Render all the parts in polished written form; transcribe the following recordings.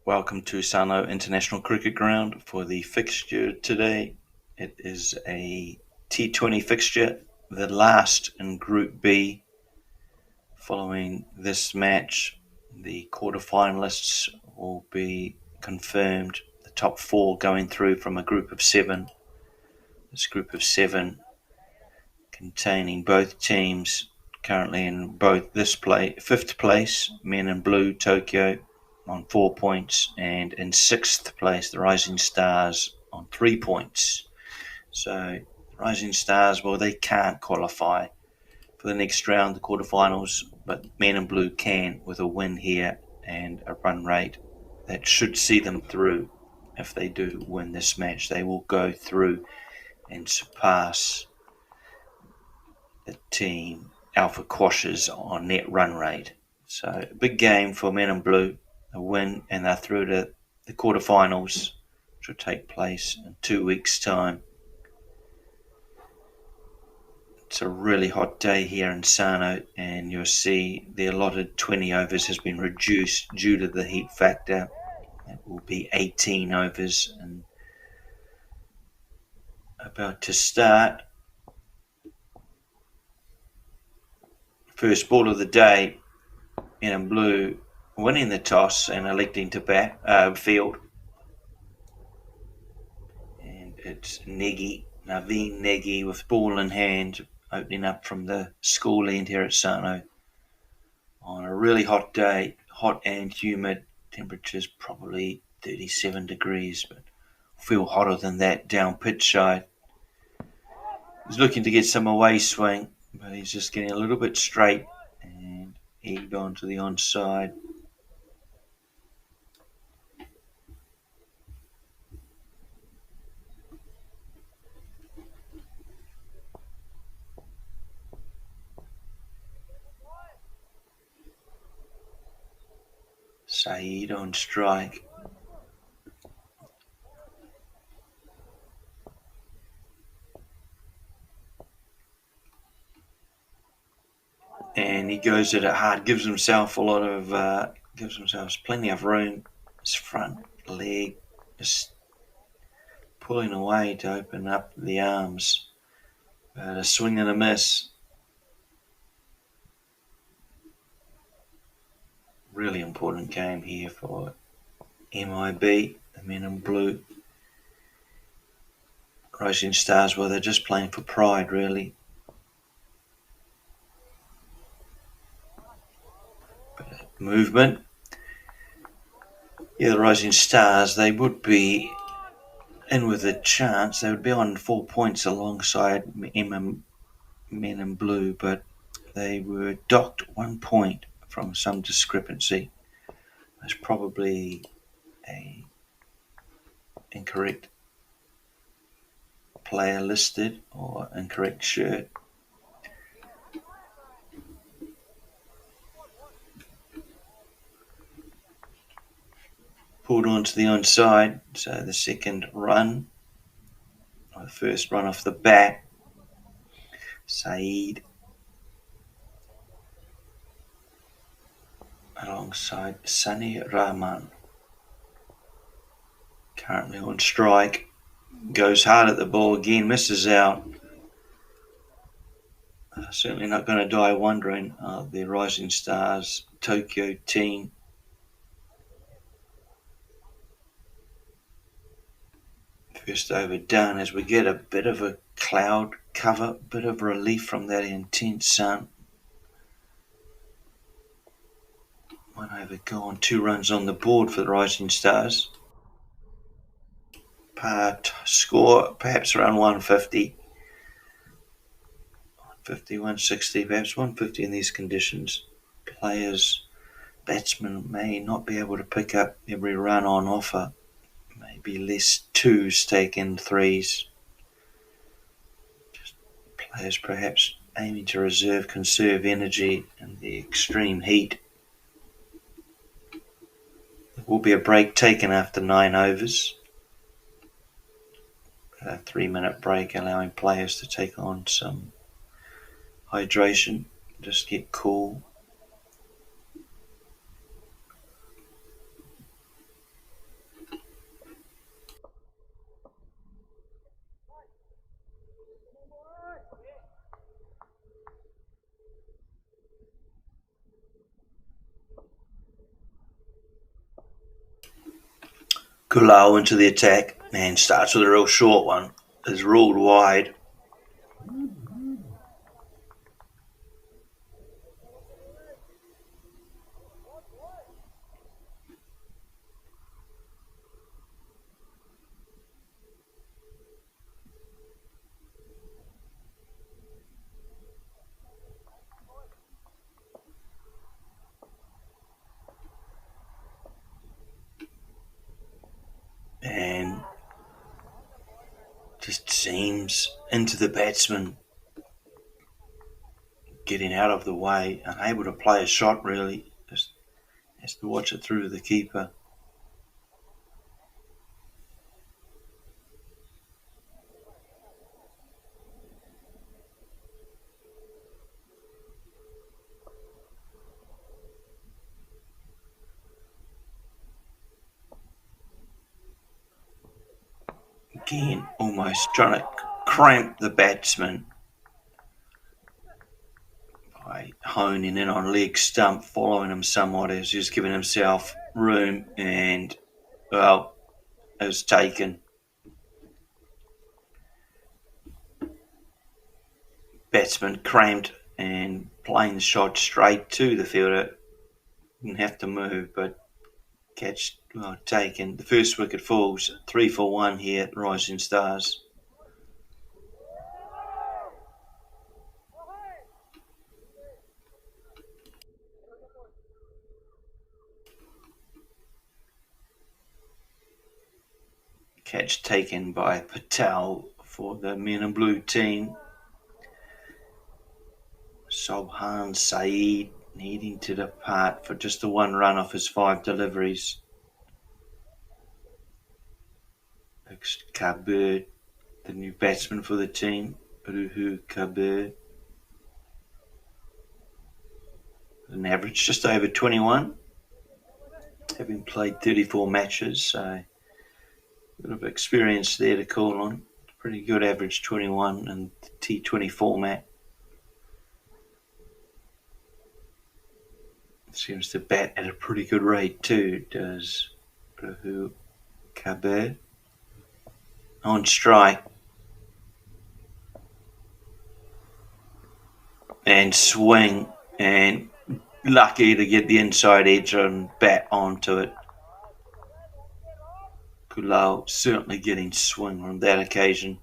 Welcome to Sano International Cricket Ground for the fixture today. It is a T20 fixture, the last in Group B. Following this match, the quarterfinalists will be confirmed, the top four going through from a group of 7. This group of 7 containing both teams currently in both this fifth place, men in blue, Tokyo, on 4 points, and in 6th place, the Rising Stars on 3 points. So, Rising Stars, well, they can't qualify for the next round, the quarterfinals, but men in blue can with a win here and a run rate that should see them through. If they do win this match, they will go through and surpass the team Alpha Quashers on net run rate. So a big game for men in blue, a win, and they're through to the quarterfinals, which will take place in 2 weeks' time. It's a really hot day here in Sano, and you'll see the allotted 20 overs has been reduced due to the heat factor. It will be 18 overs and about to start. First ball of the day, men in blue winning the toss and electing to field. And it's Naveen Negi with ball in hand, opening up from the school end here at Sano on a really hot day, hot and humid. Temperatures probably 37 degrees, but feel hotter than that down pitch side. He's looking to get some away swing, but he's just getting a little bit straight, and he gone to the onside. Saeed on strike. And he goes at it hard, gives himself plenty of room. His front leg just pulling away to open up the arms. But a swing and a miss. Really important game here for MIB, the men in blue. Rising Stars, well, they're just playing for pride, really. But movement. Yeah, the Rising Stars, they would be in with a chance. They would be on 4 points alongside men in blue, but they were docked 1 point from some discrepancy. There's probably a incorrect player listed or incorrect shirt. Pulled onto the onside, so the second run, or the first run off the bat, Saeed alongside Sunny Rahman. Currently on strike, goes hard at the ball again, misses out. Certainly not going to die wondering, the Rising Stars Tokyo team. First over done as we get a bit of a cloud cover, bit of relief from that intense sun. 1 over gone, 2 runs on the board for the Rising Stars. Score perhaps around 150. 150, 160, perhaps 150 in these conditions. Batsmen may not be able to pick up every run on offer. Maybe less 2s taken 3s. Just players perhaps aiming to conserve energy in the extreme heat. There will be a break taken after 9 overs. A 3-minute break allowing players to take on some hydration, just get cool. Kulao into the attack and starts with a real short one. is ruled wide. And just seams into the batsman, getting out of the way, unable to play a shot really, just has to watch it through to the keeper. Again, almost trying to cramp the batsman by honing in on leg stump, following him somewhat as he was giving himself room, and, well, it was taken. Batsman cramped and playing the shot straight to the fielder. Didn't have to move, but catch taken. The first wicket falls, 3 for 1 here at Rising Stars. Catch taken by Patel for the Men in Blue team. Sobhan Saeed needing to depart for just the 1 run off his 5 deliveries. Kabir, the new batsman for the team, Ruhu Kabir. An average just over 21, having played 34 matches, so a bit of experience there to call on. Pretty good average 21 in the T20 format. Seems to bat at a pretty good rate too, does Ruhu Kabir. On strike. And swing, and lucky to get the inside edge and bat onto it. Kulal certainly getting swing on that occasion.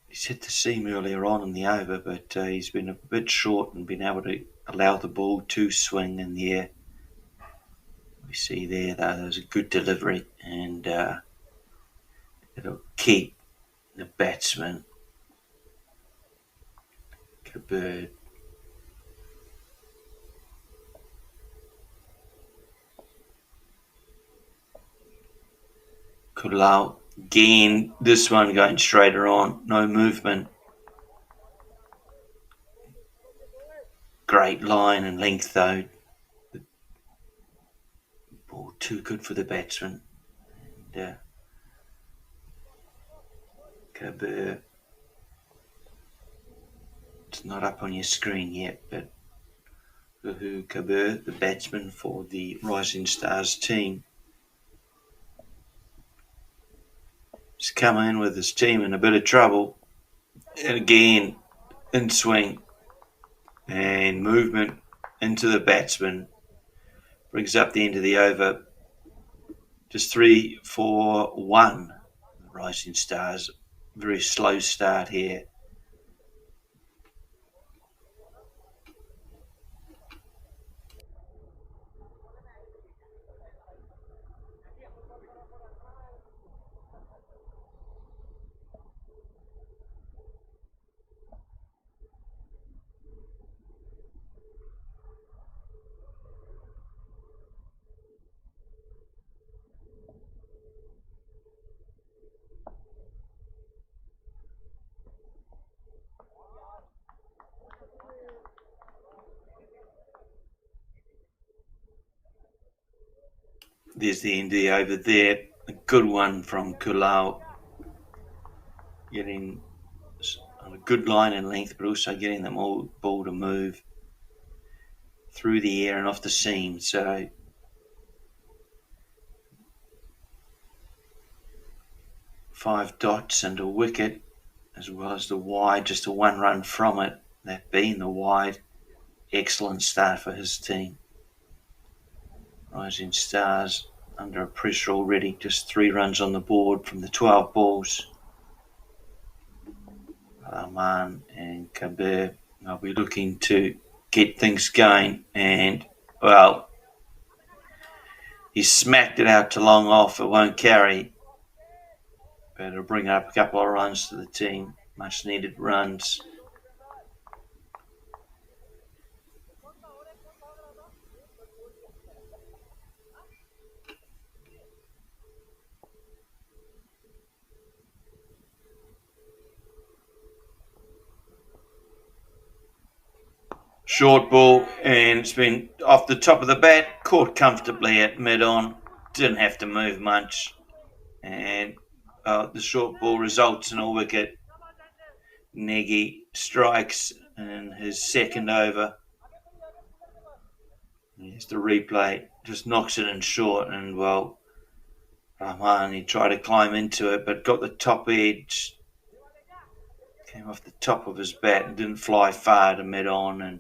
He's hit the seam earlier on in the over, but he's been a bit short and been able to allow the ball to swing in the air. We see there, though, there's a good delivery, and it'll keep the batsman, Kabir. Kulal, again, this one going straighter on, no movement. Great line and length, though. The ball too good for the batsman. And Kabir. It's not up on your screen yet, but Ruhu Kabir, the batsman for the Rising Stars team, has come in with his team in a bit of trouble. And again, in swing and movement into the batsman. Brings up the end of the over. Just 3 for 1. Rising Stars. Very slow start here. There's the end of the over there. A good one from Kulal. Getting a good line and length, but also getting the ball to move through the air and off the seam. So 5 dots and a wicket, as well as the wide, just a 1 run from it, that being the wide. Excellent start for his team. Rising Stars under pressure already, just 3 runs on the board from the 12 balls. Rahman and Kabir will be looking to get things going, and well, he smacked it out to long off. It won't carry, but it'll bring up a couple of runs to the team, much needed runs. Short ball, and it's been off the top of the bat, caught comfortably at mid-on, didn't have to move much, and the short ball results in a wicket. Negi strikes in his second over. Here's the replay, just knocks it in short, and well, Rahman, he tried to climb into it, but got the top edge, came off the top of his bat and didn't fly far to mid-on, and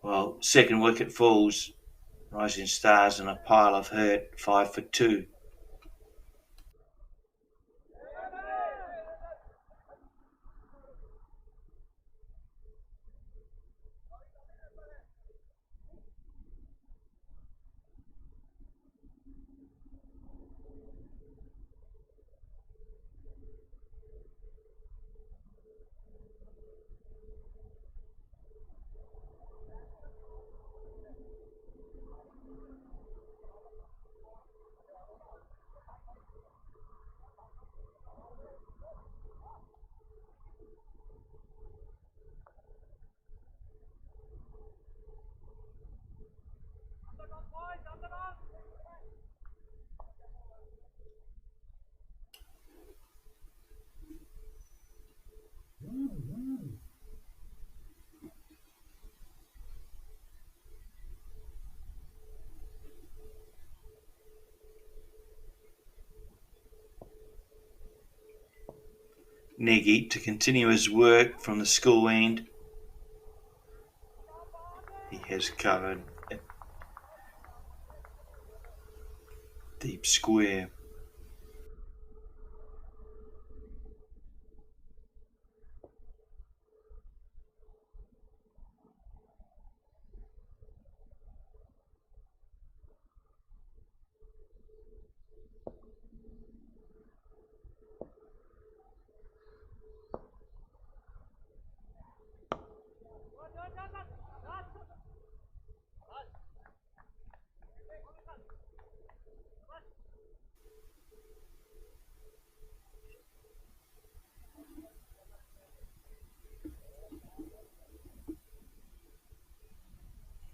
well, second wicket falls. Rising Stars in a pile of hurt, 5 for 2. Negi to continue his work from the school end. He has covered a deep square.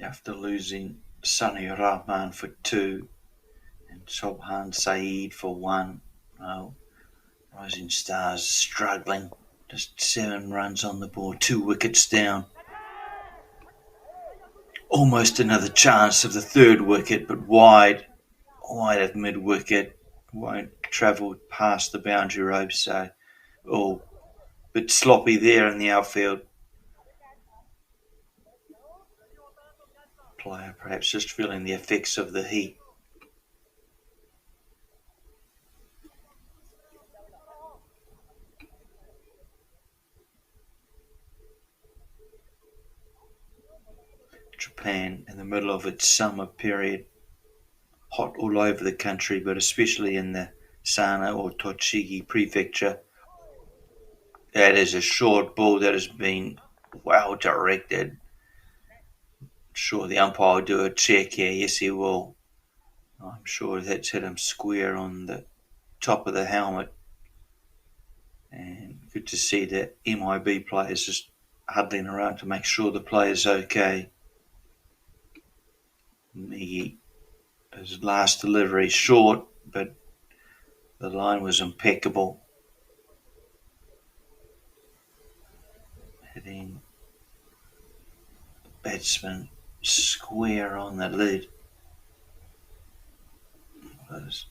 After losing Sunny Rahman for 2 and Sobhan Saeed for 1, Rising Stars struggling, just 7 runs on the board, 2 wickets down. Almost another chance of the third wicket, but wide of mid-wicket, won't travel past the boundary rope, so a bit sloppy there in the outfield. Player perhaps just feeling the effects of the heat. Japan in the middle of its summer period, hot all over the country, but especially in the Sano or Tochigi prefecture. That is a short ball that has been well directed. Sure, the umpire will do a check here. Yes, he will. I'm sure that's hit him square on the top of the helmet. And good to see the MIB players just huddling around to make sure the player's okay. His last delivery short, but the line was impeccable. Hitting the batsman square on the lid. Was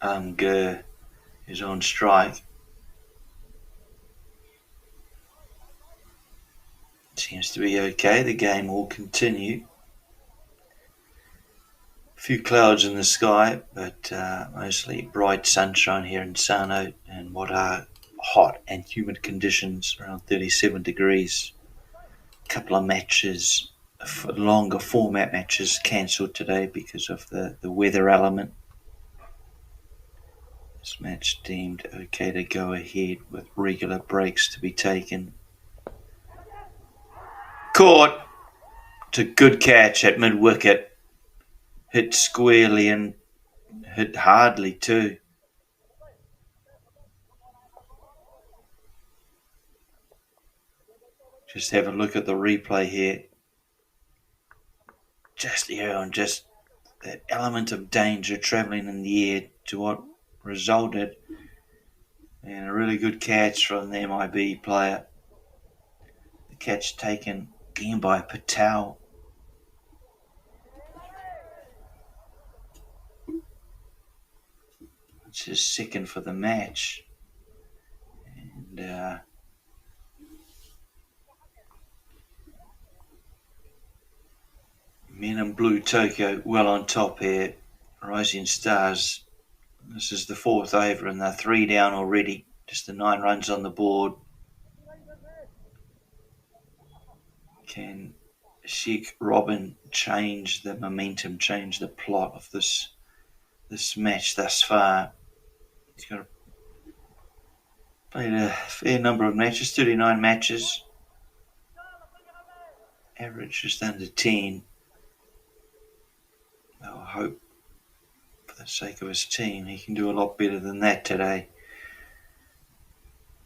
Gur is on strike. Seems to be okay. The game will continue. A few clouds in the sky, but mostly bright sunshine here in Sano, and what are hot and humid conditions, around 37 degrees. A couple of matches, longer format matches, cancelled today because of the weather element. This match deemed okay to go ahead with regular breaks to be taken. Caught! It's a good catch at mid-wicket. Hit squarely and hit hardly too. Just have a look at the replay here. Just that element of danger travelling in the air to what resulted in a really good catch from the MIB player. The catch taken again by Patel. It's his second for the match. And Men in Blue Tokyo well on top here. Rising Stars. This is the fourth over and they're 3 down already. Just the 9 runs on the board. Can Sheikh Robin change the momentum, change the plot of this match thus far? He's got played a fair number of matches, 39 matches. Average just under 10. I'll hope, for the sake of his team, he can do a lot better than that today.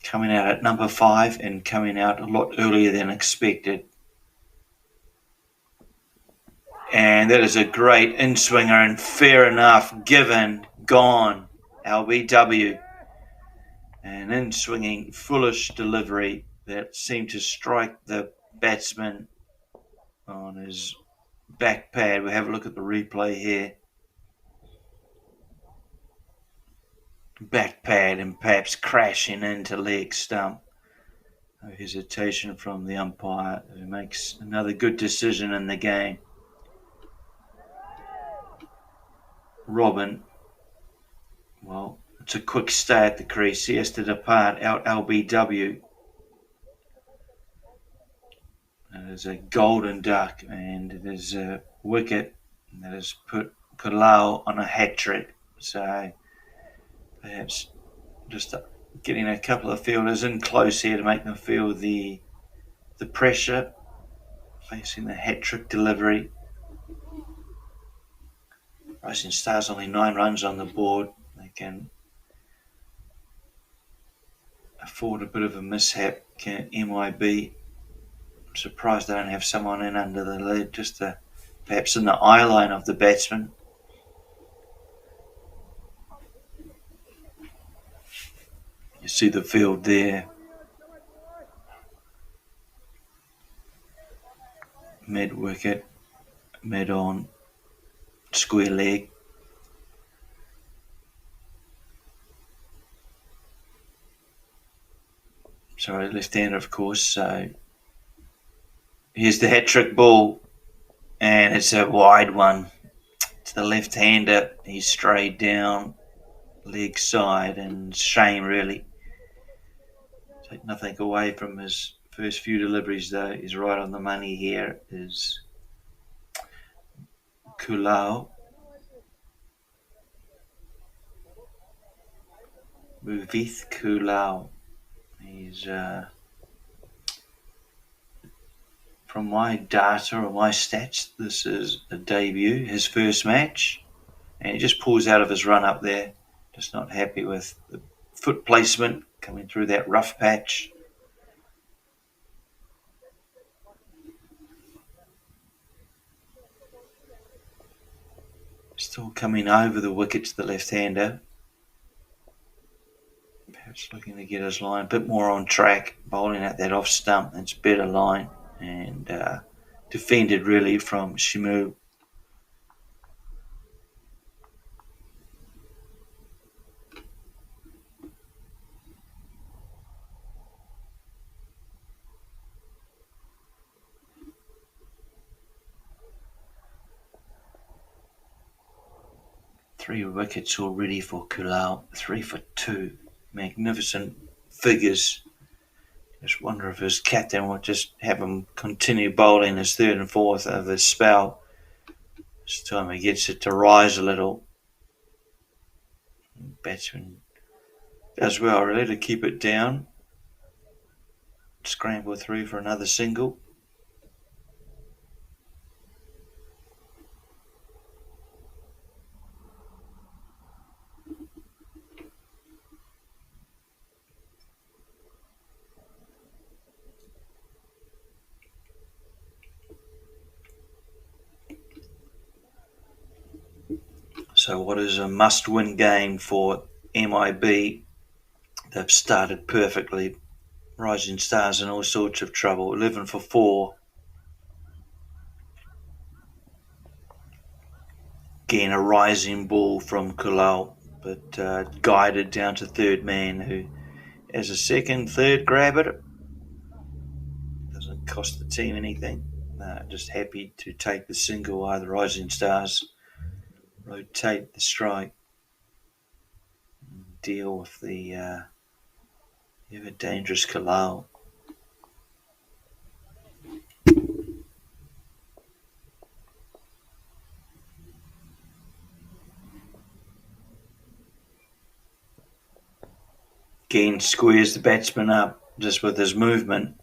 Coming out at number 5 and coming out a lot earlier than expected. And that is a great in-swinger and fair enough, given, gone, LBW. An in-swinging, foolish delivery that seemed to strike the batsman on his back pad. We'll have a look at the replay here. Back pad and perhaps crashing into leg stump. No hesitation from the umpire, who makes another good decision in the game. Robin, well, it's a quick stay at the crease. He has to depart out LBW. It is a golden duck, and it is a wicket that has put Palau on a hat trick. So perhaps just getting a couple of fielders in close here to make them feel the pressure, facing the hat trick delivery. Rising Stars only 9 runs on the board. They can afford a bit of a mishap. Can MIB? I'm surprised they don't have someone in under the lid, just perhaps in the eye line of the batsman. You see the field there. Mid wicket, mid on, square leg. Sorry, left-hander, of course. So here's the hat-trick ball, and it's a wide one. To the left-hander, he's strayed down, leg side, and shame, really. Take nothing away from his first few deliveries, though. He's right on the money here. Is Kulao. Movith Kulao. He's, from my data or my stats, this is a debut, his first match. And he just pulls out of his run up there. Just not happy with the foot placement coming through that rough patch. Still coming over the wicket to the left-hander. Perhaps looking to get his line a bit more on track, bowling at that off stump. That's better line, and defended really from Shimu. 3 wickets already for Kulau, 3 for 2. Magnificent figures. Just wonder if his captain will just have him continue bowling his third and fourth of his spell. This time he gets it to rise a little. Batsman does well really to keep it down. Scramble through for another single. So what is a must-win game for MIB? They've started perfectly. Rising Stars in all sorts of trouble. 11 for 4. Again, a rising ball from Kulau, but guided down to third man, who has a second, third grab at it. Doesn't cost the team anything. Just happy to take the single. Either Rising Stars rotate the strike, deal with the ever dangerous Kulau. Again, squares the batsman up just with his movement.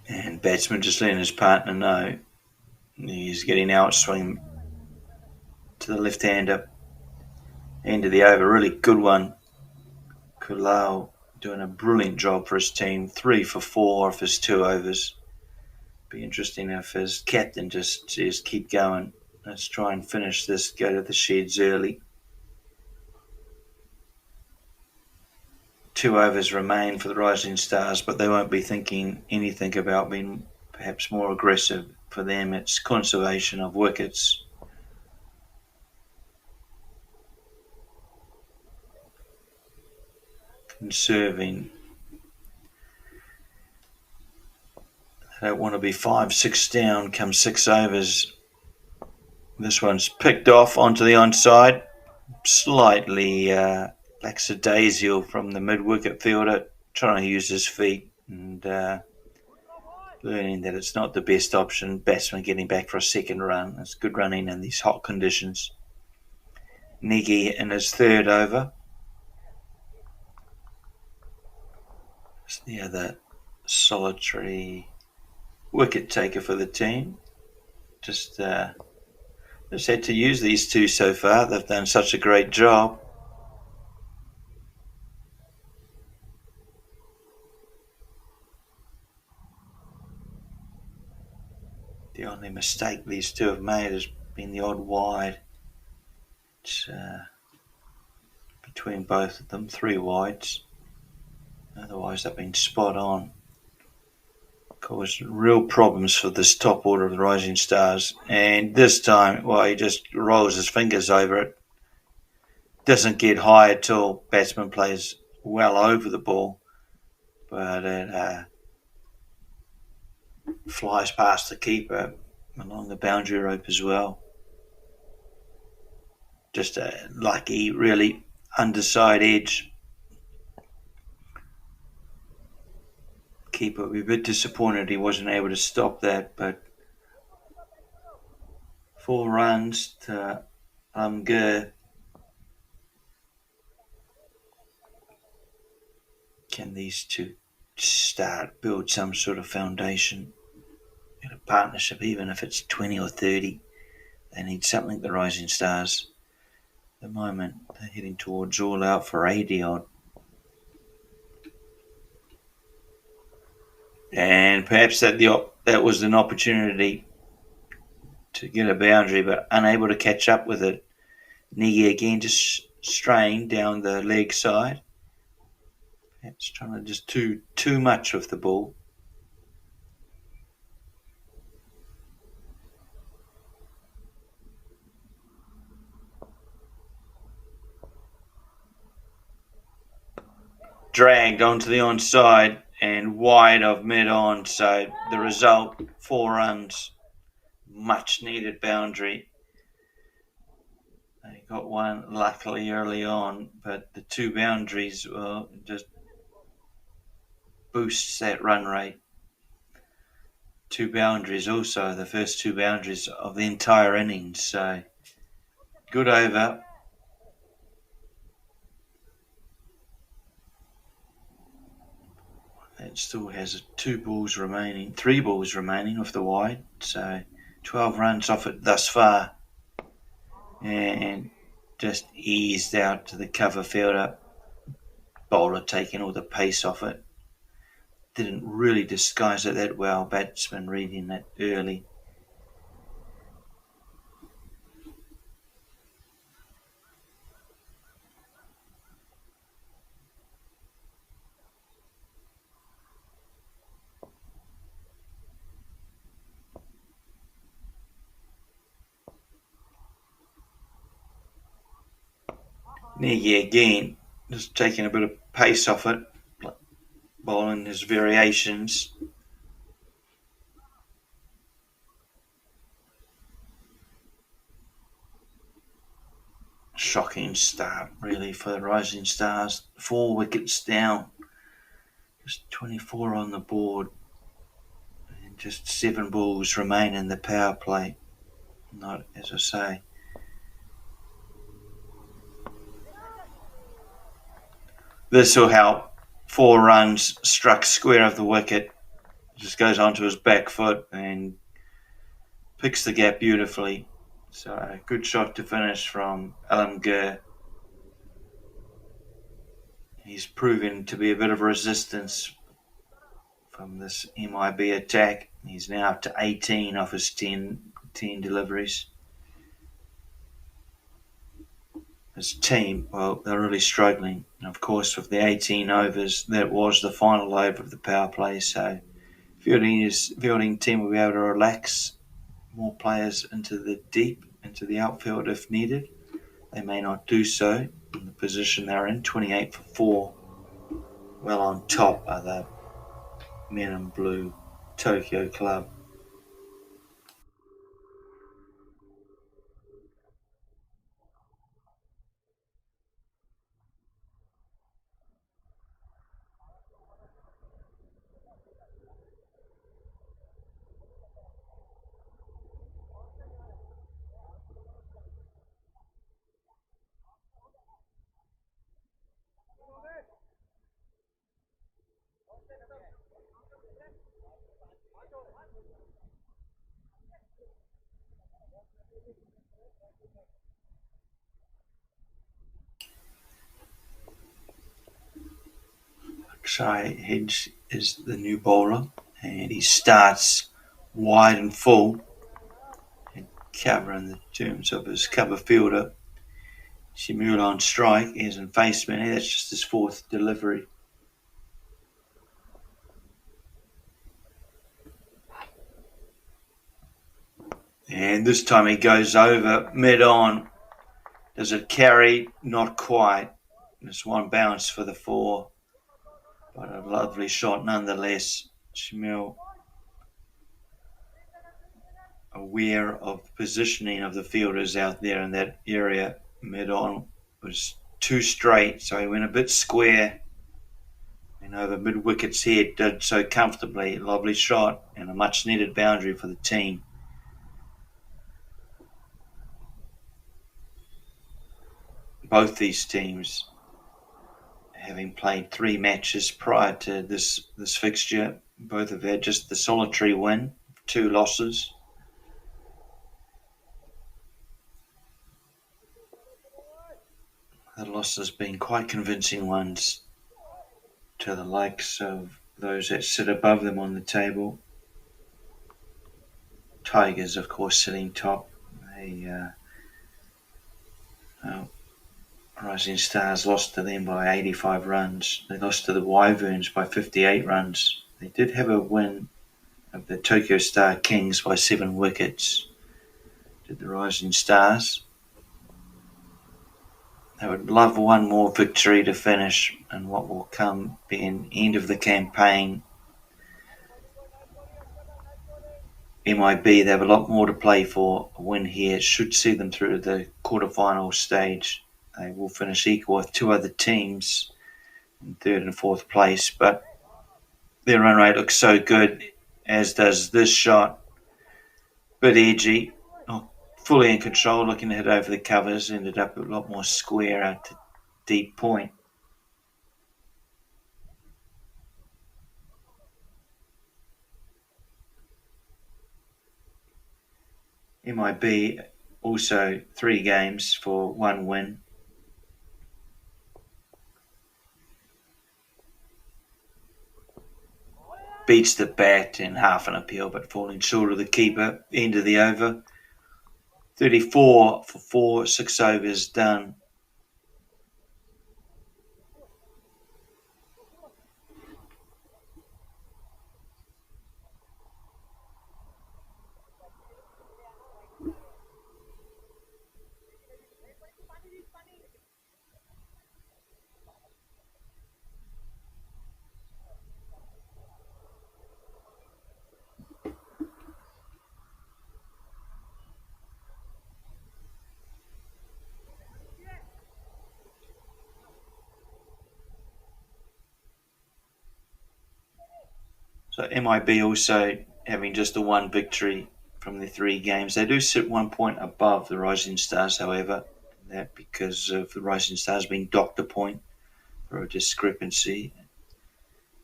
And batsman just letting his partner know he's getting outswing to the left-hander. End of the over, really good one. Kulau doing a brilliant job for his team. 3 for 4 off his 2 overs. Be interesting if his captain just says, keep going. Let's try and finish this, go to the sheds early. 2 overs remain for the Rising Stars, but they won't be thinking anything about being perhaps more aggressive. For them, it's conservation of wickets. Conserving. They don't want to be 5-6 down come 6 overs. This one's picked off onto the onside. Slightly lackadaisical from the mid-wicket fielder, trying to use his feet and learning that it's not the best option. Batsman getting back for a second run. It's good running in these hot conditions. Negi in his third over. It's the other solitary wicket taker for the team. Just had to use these two so far. They've done such a great job. The only mistake these two have made has been the odd wide. It's between both of them, 3 wides. Otherwise, they've been spot on. Caused real problems for this top order of the Rising Stars. And this time, well, he just rolls his fingers over it. Doesn't get high at all. Batsman plays well over the ball. But it flies past the keeper along the boundary rope as well. Just a lucky, really underside edge. Keeper would be a bit disappointed he wasn't able to stop that, but 4 runs to Amgur. Can these two build some sort of foundation in a partnership, even if it's 20 or 30? They need something, the Rising Stars. At the moment, they're heading towards all out for 80 odd. And perhaps that was an opportunity to get a boundary, but unable to catch up with it. Negi again just straying down the leg side. Perhaps trying to just do too much with the ball. Dragged onto the onside and wide of mid-on, so the result 4 runs. much needed boundary. They got one luckily early on, but the two boundaries will just boosts that run rate. Two boundaries also, the first two boundaries of the entire innings. So good over. It still has three balls remaining with the wide. So 12 runs off it thus far. And just eased out to the cover fielder. Bowler taking all the pace off it. Didn't really disguise it that well. Batsman reading that early. Nagy again, just taking a bit of pace off it, bowling his variations. Shocking start, really, for the Rising Stars. 4 wickets down, just 24 on the board, and just 7 balls remain in the power play. Not, as I say. This will help. 4 runs, struck square of the wicket. Just goes onto his back foot and picks the gap beautifully. So a good shot to finish from Alam Gurr. He's proven to be a bit of resistance from this MIB attack. He's now up to 18 off his 10 deliveries. His team, well, they're really struggling. And of course, with the 18 overs, that was the final over of the power play. So fielding team will be able to relax more players into the outfield if needed. They may not do so in the position they're in, 28 for 4. Well on top are the men in blue Tokyo club. Akshay Hedge is the new bowler, and he starts wide and full and cover in the terms of his cover fielder. Shimura on strike. He hasn't faced many. That's just his 4th delivery. And this time he goes over mid-on. Does it carry? Not quite. It's one bounce for the 4. But a lovely shot nonetheless. Shimura aware of the positioning of the fielders out there in that area. Mid-on was too straight, so he went a bit square. And over mid-wicket's head, did so comfortably. Lovely shot and a much-needed boundary for the team. Both these teams, having played 3 matches prior to this fixture, both have had just the solitary win, 2 losses. The losses have been quite convincing ones to the likes of those that sit above them on the table. Tigers, of course, sitting top. Rising Stars lost to them by 85 runs. They lost to the Wyverns by 58 runs. They did have a win of the Tokyo Star Kings by 7 wickets. Did the Rising Stars. They would love one more victory to finish and what will come be an end of the campaign. MIB, they have a lot more to play for. A win here should see them through to the quarterfinal stage. They will finish equal with two other teams in third and fourth place, but their run rate looks so good, as does this shot. Bit edgy, fully in control, looking to hit over the covers, ended up a lot more square out to deep point. MIB also 3 games for 1 win. Beats the bat in half an appeal, but falling short of the keeper. End of the over. 34 for 4, 6 overs done. So MIB also having just the 1 victory from the 3 games. They do sit 1 point above the Rising Stars, however, that because of the Rising Stars being docked a point for a discrepancy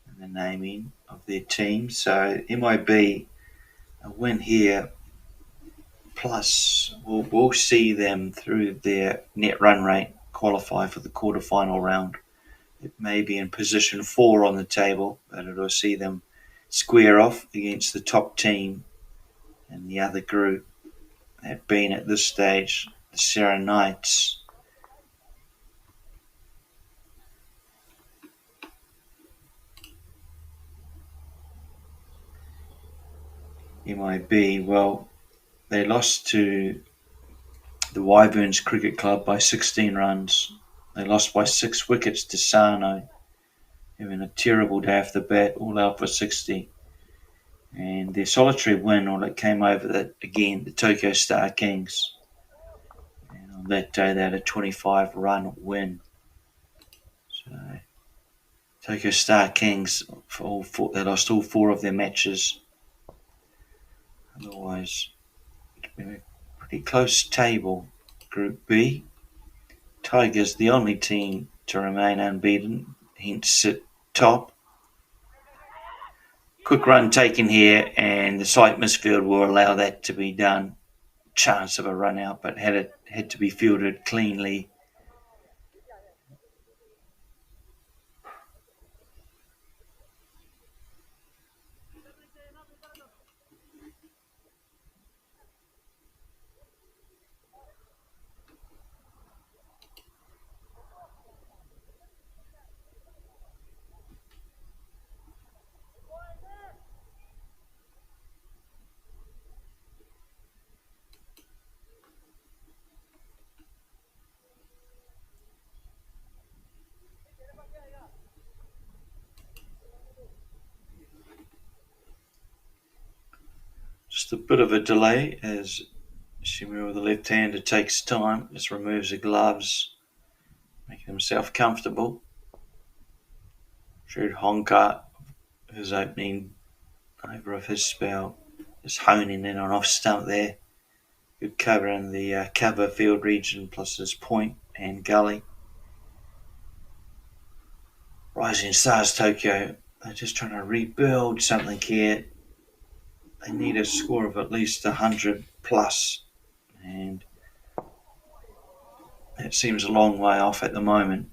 in the naming of their team. So MIB, a win here, plus we'll see them through their net run rate qualify for the quarterfinal round. It may be in position 4 on the table, but it'll see them square off against the top team in the other group, that being at this stage the Sarah Knights. MIB, well, they lost to the Wyverns Cricket Club by 16 runs. They lost by 6 wickets to Sano, having a terrible day off the bat, all out for 60. And their solitary win, all it came over the Tokyo Star Kings. And on that day, they had a 25-run win. So Tokyo Star Kings, they lost all 4 of their matches. Otherwise, it's been a pretty close table. Group B, Tigers the only team to remain unbeaten, hence sit top. Quick run taken here, and the slight misfield will allow that to be done. Chance of a run out, but had to be fielded cleanly. Just a bit of a delay as Shimura with the left hander takes time, just removes the gloves, making himself comfortable. Jude Honka, his opening over of his spell, just honing in on off stump there. Good cover in the cover field region, plus his point and gully. Rising Stars Tokyo, they're just trying to rebuild something here. They need a score of at least 100 plus, and that seems a long way off at the moment.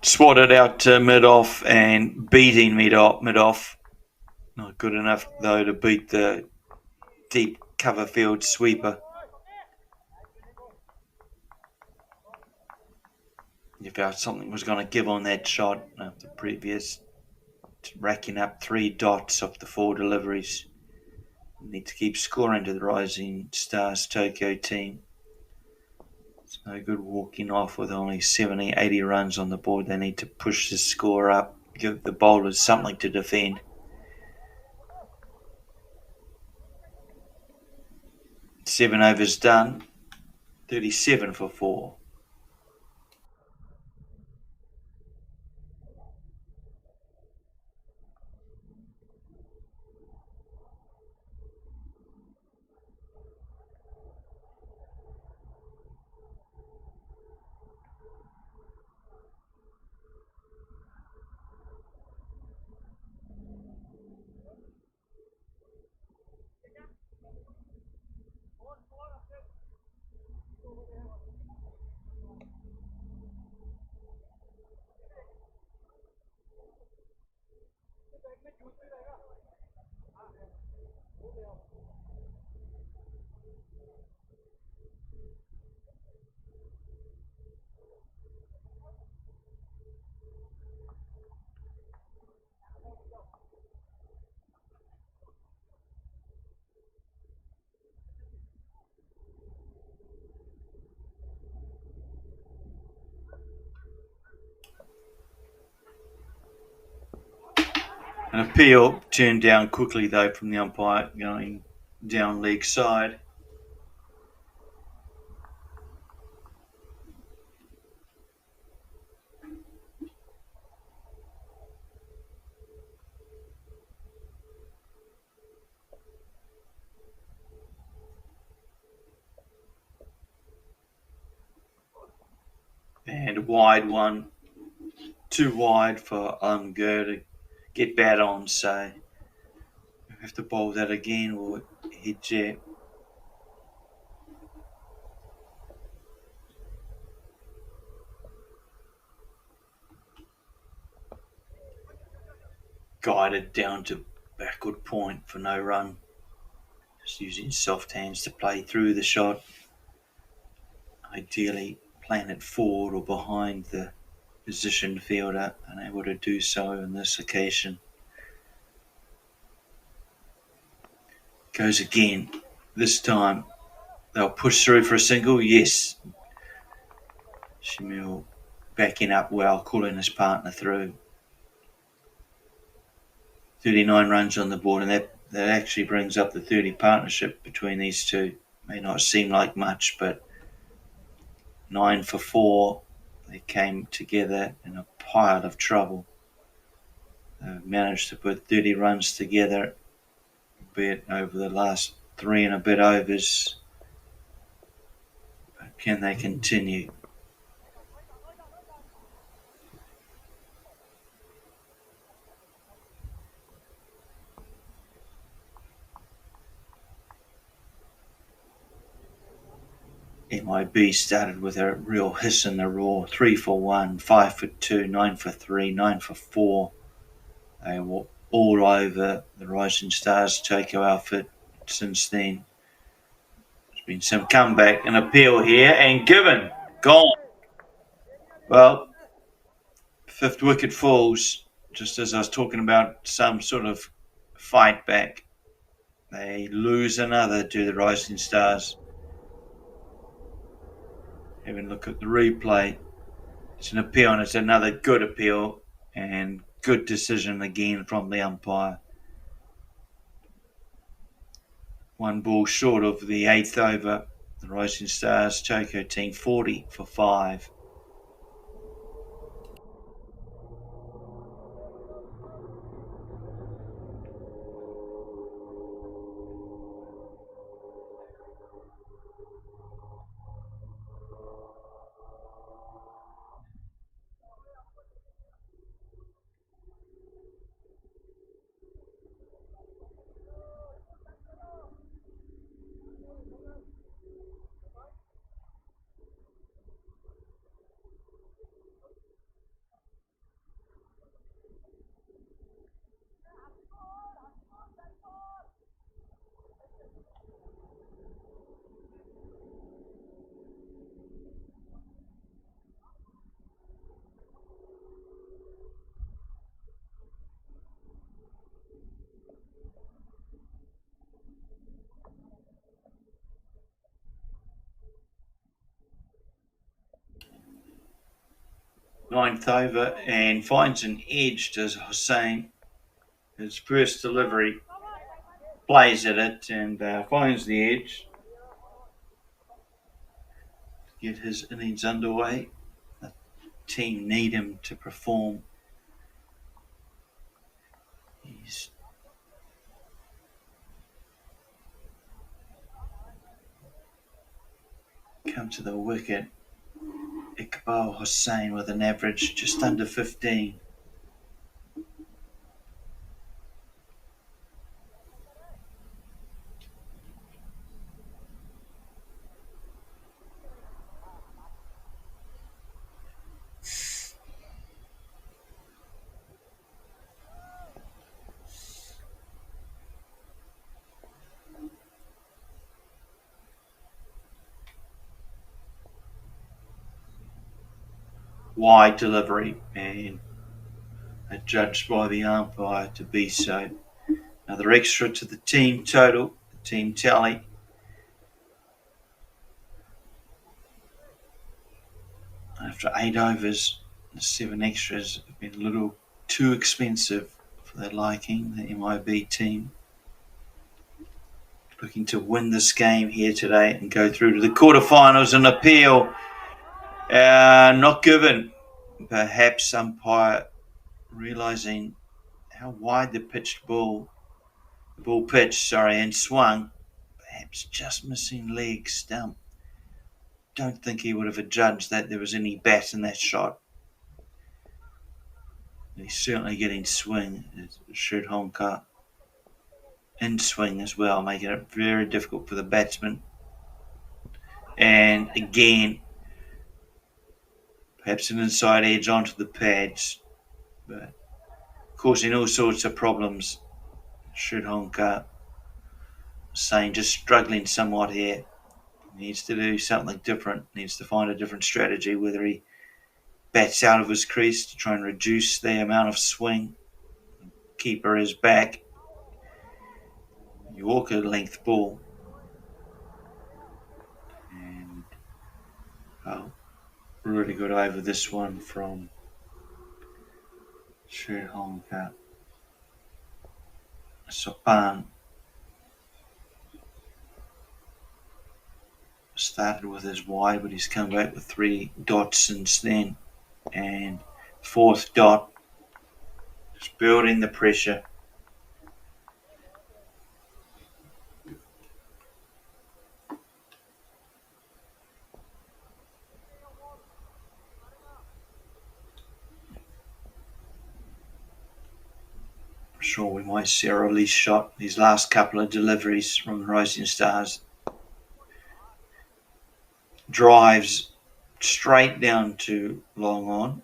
Swatted out to mid-off and beating mid-off. Not good enough, though, to beat the deep cover field sweeper. You felt something was going to give on that shot after previous racking up 3 dots off the 4 deliveries. You need to keep scoring to the Rising Stars Tokyo team. It's no good walking off with only 70, 80 runs on the board. They need to push the score up, give the bowlers something to defend. Seven overs done, 37 for 4. An appeal turned down quickly though from the umpire, going down leg side. And wide one, too wide for Umgur to get bat on, so we have to bowl that again or head jab. Guided down to backward point for no run. Just using soft hands to play through the shot. Ideally playing it forward or behind the positioned fielder, unable to do so on this occasion. Goes again. This time they'll push through for a single. Yes. Shamil backing up well, calling his partner through. 39 runs on the board, and that actually brings up the 30 partnership between these two. May not seem like much, but 9 for 4. They came together in a pile of trouble. They've managed to put 30 runs together, albeit over the last 3 and a bit overs. But can they continue? MIB started with a real hiss in the raw. 3 for 1, 5 for 2, 9 for 3, 9 for 4. They were all over the Rising Stars Tokyo outfit since then. There's been some comeback and appeal here, and given, gone. Well, 5th wicket falls, just as I was talking about some sort of fight back. They lose another to the Rising Stars. Having a look at the replay, it's an appeal, and it's another good appeal and good decision again from the umpire. 1 ball short of the 8th over. The Rising Stars Tokyo team 40 for 5. Ninth over, and finds an edge, does Hussain. His first delivery, plays at it and finds the edge. Get his innings underway. The team need him to perform. He's come to the wicket. Iqbal Hussain with an average just under 15. Wide delivery and adjudged by the umpire to be so. Another extra to the team total, the team tally. After 8 overs, the 7 extras have been a little too expensive for their liking, the MIB team. Looking to win this game here today and go through to the quarterfinals. An appeal not given. Perhaps umpire realising how wide the ball pitched, and swung, perhaps just missing leg stump. Don't think he would have adjudged that there was any bat in that shot. He's certainly getting swing, Shoot Honka. In swing as well, making it very difficult for the batsman. And again, perhaps an inside edge onto the pads, but causing all sorts of problems. Shoot Honka saying just struggling somewhat here. Needs to do something different, needs to find a different strategy, whether he bats out of his crease to try and reduce the amount of swing. Keeper is back. Yorker length ball. And really good over this one from Sri Lanka. Sopan started with his wide, but he's come back with 3 dots since then. And 4th dot, just building the pressure. I'm sure we might see a release shot. These last couple of deliveries from the Rising Stars. Drives straight down to long on.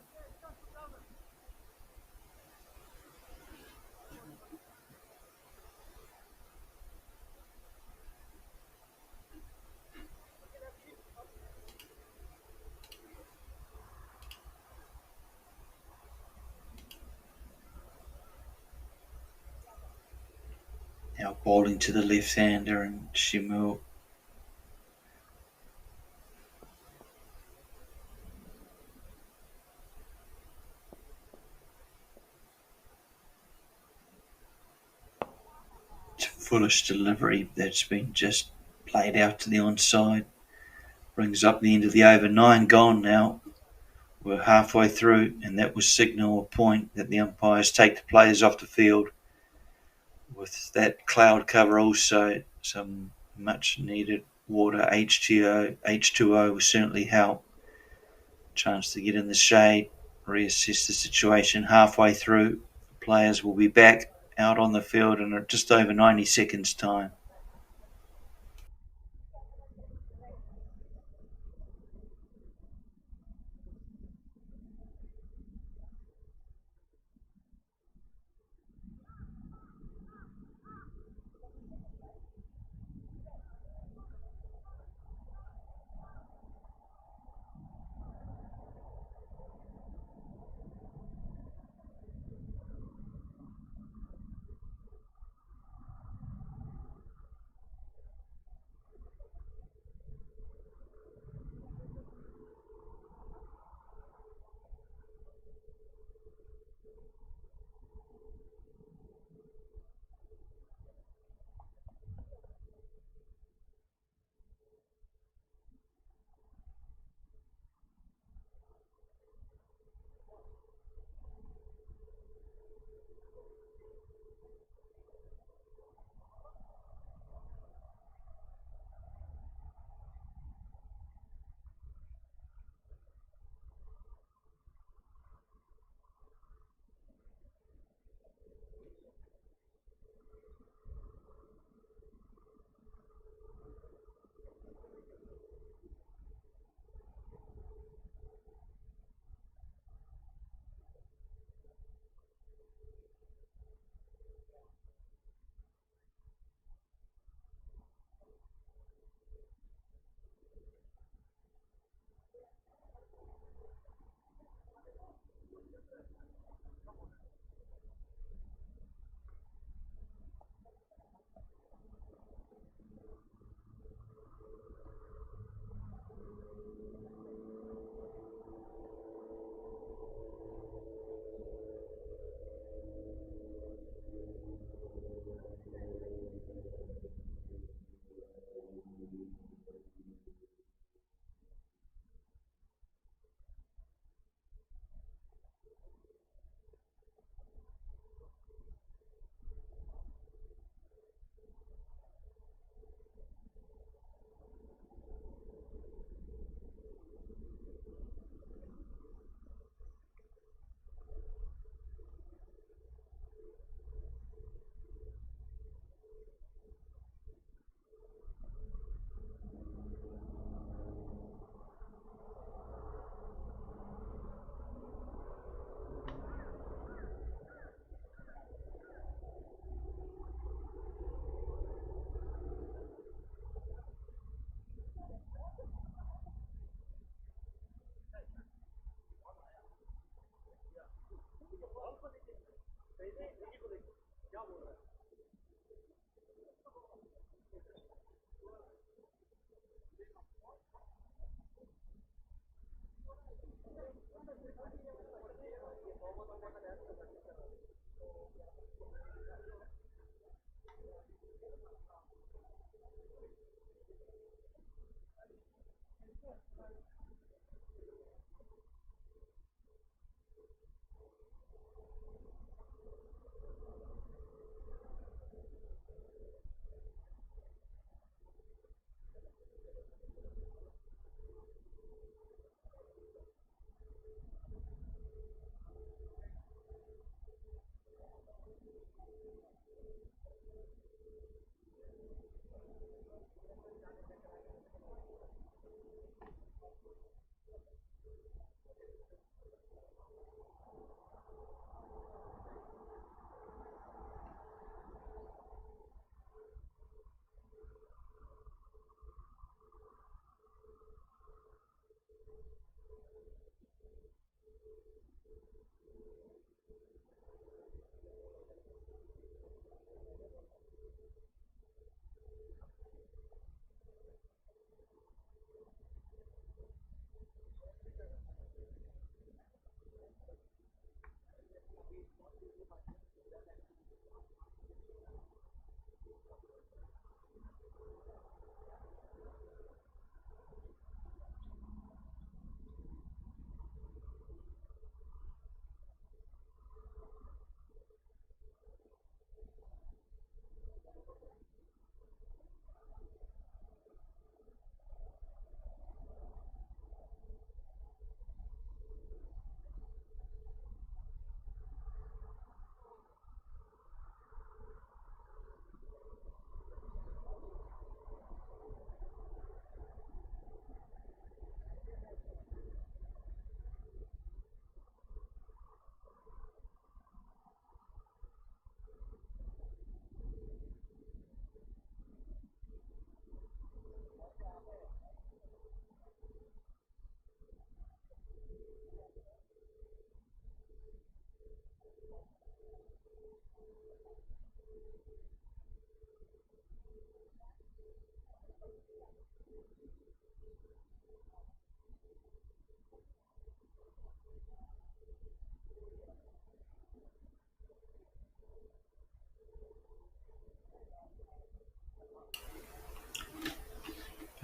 Now bowling to the left-hander and Shimul. Foolish delivery that's been just played out to the onside. Brings up the end of the over. 9 gone now. We're halfway through, and that will signal a point that the umpires take the players off the field. With that cloud cover also, some much needed water, H2O will certainly help. Chance to get in the shade, reassess the situation. Halfway through, the players will be back out on the field in just over 90 seconds time.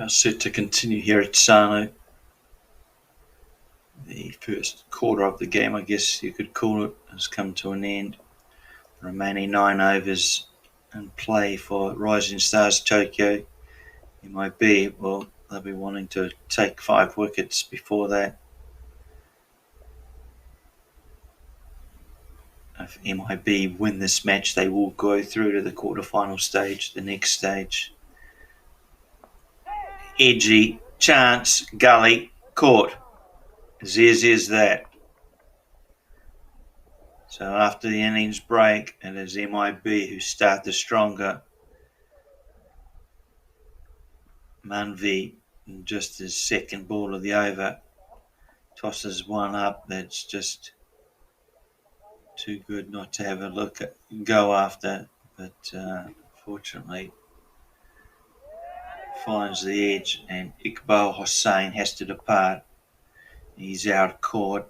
Set to continue here at Sano. The first quarter of the game, I guess you could call it, has come to an end. The remaining 9 overs in play for Rising Stars Tokyo. MIB, well, they'll be wanting to take 5 wickets before that. If MIB win this match, they will go through to the quarterfinal stage, the next stage. Edgy, chance, gully, caught. As easy as that. So after the innings break, it is MIB who start the stronger. Manvi, in just his second ball of the over, tosses one up that's just too good not to have a look at, go after, but fortunately finds the edge, and Iqbal Hossain has to depart. He's out caught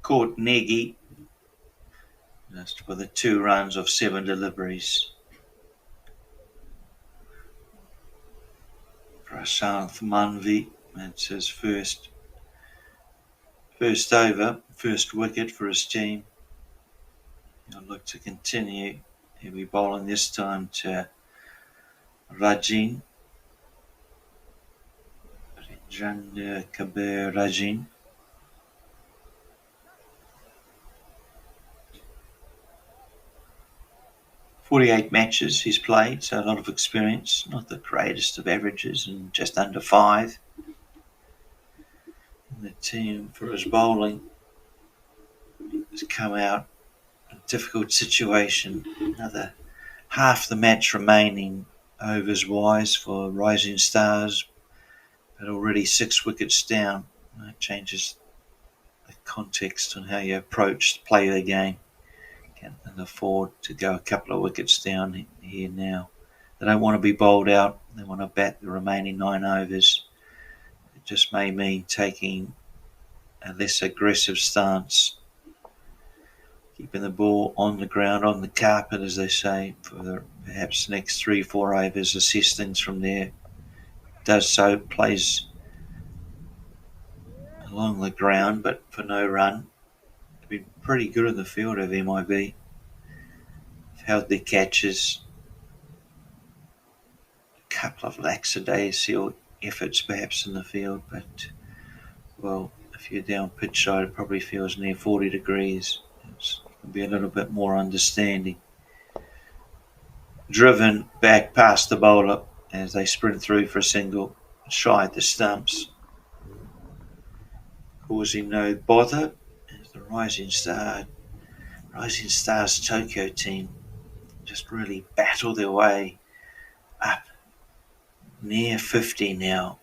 Negi just for the 2 runs of 7 deliveries. Prashanth Manvi, that's his first over, first wicket for his team. He'll look to continue. He'll be bowling this time to Rajin Kabir Rajin. "48 matches he's played, so a lot of experience. Not the greatest of averages, and just under 5. And the team for his bowling has come out in a difficult situation. Another half the match remaining overs-wise for Rising Stars, but already 6 wickets down. That changes the context on how you approach the play of the game. Can't afford to go a couple of wickets down here now. They don't want to be bowled out. They want to bat the remaining 9 overs. It just may mean taking a less aggressive stance, keeping the ball on the ground, on the carpet, as they say, for the perhaps next 3-4 overs, assess things from there. Does so, plays along the ground, but for no run. They've been pretty good in the field of MIB. They've held their catches. A couple of lackadaisical efforts perhaps in the field, but, well, if you're down pitch side, it probably feels near 40 degrees. It can be a little bit more understanding. Driven back past the bowler as they sprint through for a single, shy at the stumps, causing no bother as the Rising Stars Tokyo team just really battle their way up near 50 now.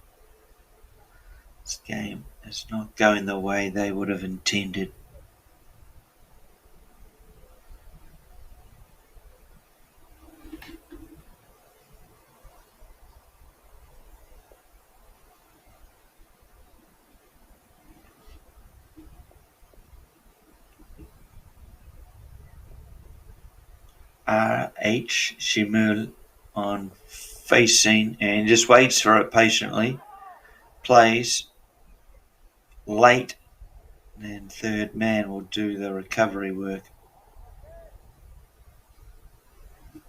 This game is not going the way they would have intended. RH Shimul on facing and just waits for it patiently. Plays late, and third man will do the recovery work. You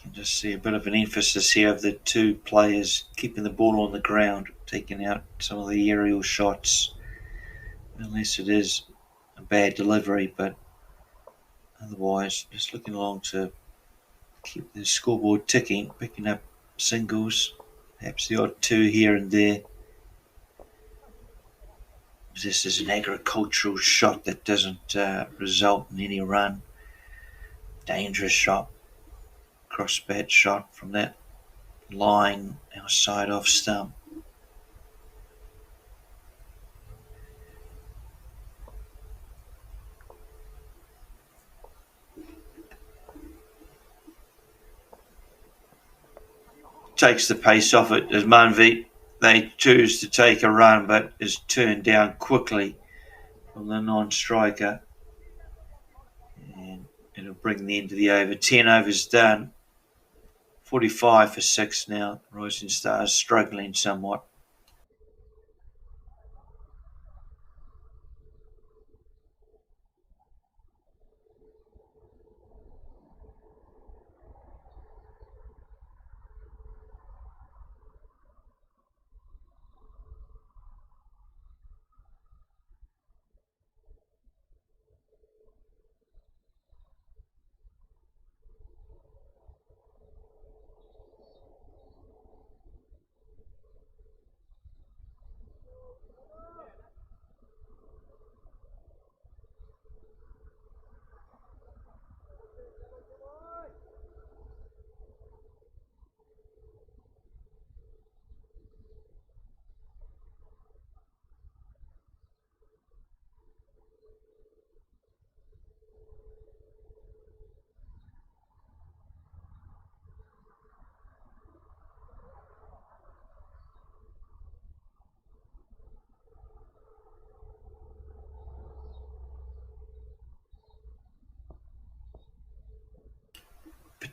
can just see a bit of an emphasis here of the 2 players keeping the ball on the ground, taking out some of the aerial shots, unless it is a bad delivery, but otherwise just looking along to keep the scoreboard ticking, picking up singles, perhaps the odd 2 here and there. This is an agricultural shot that doesn't result in any run. Dangerous shot, cross-bat shot from that line outside off stump. Takes the pace off it as Manvi. They choose to take a run, but is turned down quickly from the non-striker. And it'll bring the end of the over. 10 overs done. 45 for 6 now. Rising Stars struggling somewhat.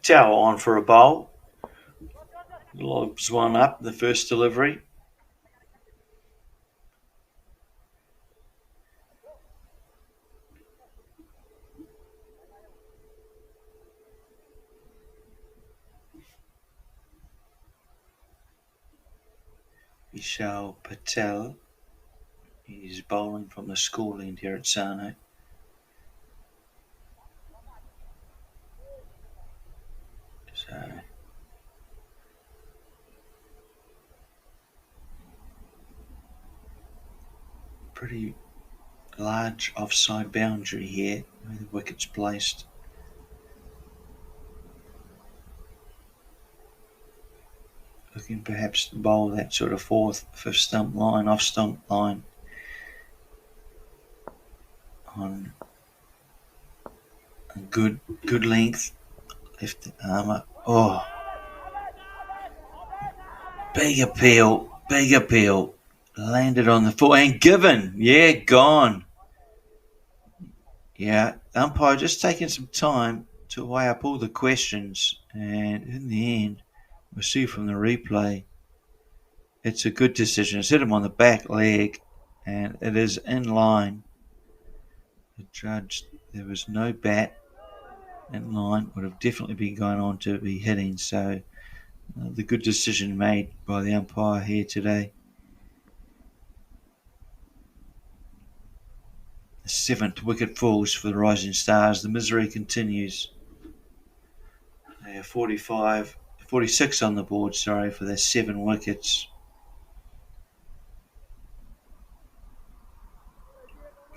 Patel on for a bowl. Lobs one up, the first delivery. Vishal Patel is bowling from the school end here at Sarno. So pretty large offside boundary here where the wicket's placed. Looking perhaps to bowl that sort of fourth, fifth stump line, off stump line on a good length. Left armour. Oh, big appeal. Landed on the foot and given. Yeah, gone. Yeah, umpire just taking some time to weigh up all the questions, and in the end, we'll see from the replay, it's a good decision. It's hit him on the back leg, and it is in line. The judge, there was no bat in line, would have definitely been going on to be hitting, so the good decision made by the umpire here today. The 7th wicket falls for the Rising Stars. The misery continues. They are 46 on the board, for their 7 wickets.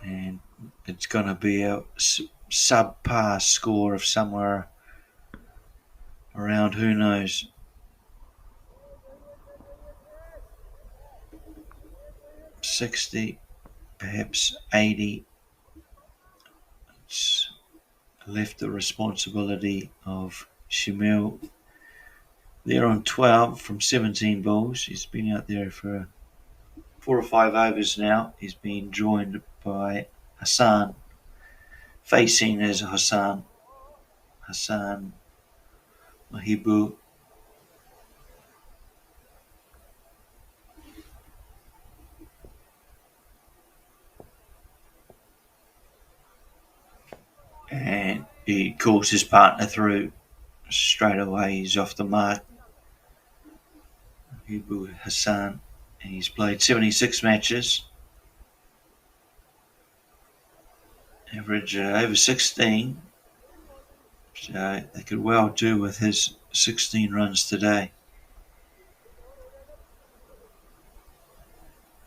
And it's going to be a subpar score of somewhere around, who knows. $60, perhaps $80. It's left the responsibility of Shamil. They're on 12 from 17 balls. He's been out there for 4 or 5 overs now. He's been joined by Hassan. Facing is Hassan Mahibu. And he calls his partner through straight away. He's off the mark. Mahibu Hassan. And he's played 76 matches. Average over 16. So they could well do with his 16 runs today.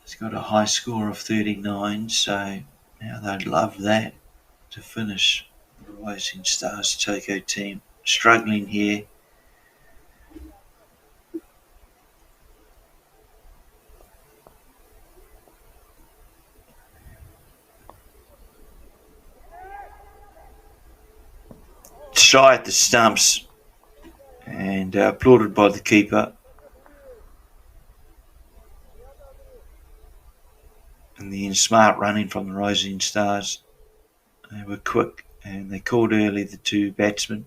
He's got a high score of 39, so now they'd love that to finish the Rising Stars Toko team. Struggling here. Shy at the stumps and applauded by the keeper. In the end, smart running from the Rising Stars. They were quick and they called early, the 2 batsmen.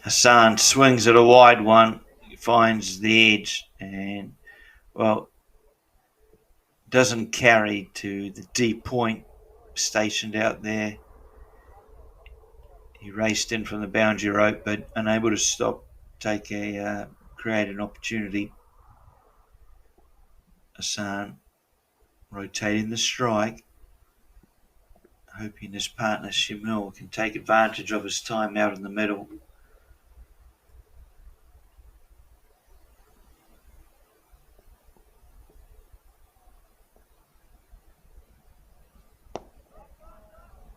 Hassan swings at a wide one. He finds the edge and, well, doesn't carry to the deep point stationed out there. He raced in from the boundary rope, but unable to stop, create an opportunity. Hassan rotating the strike, hoping his partner Shamil can take advantage of his time out in the middle.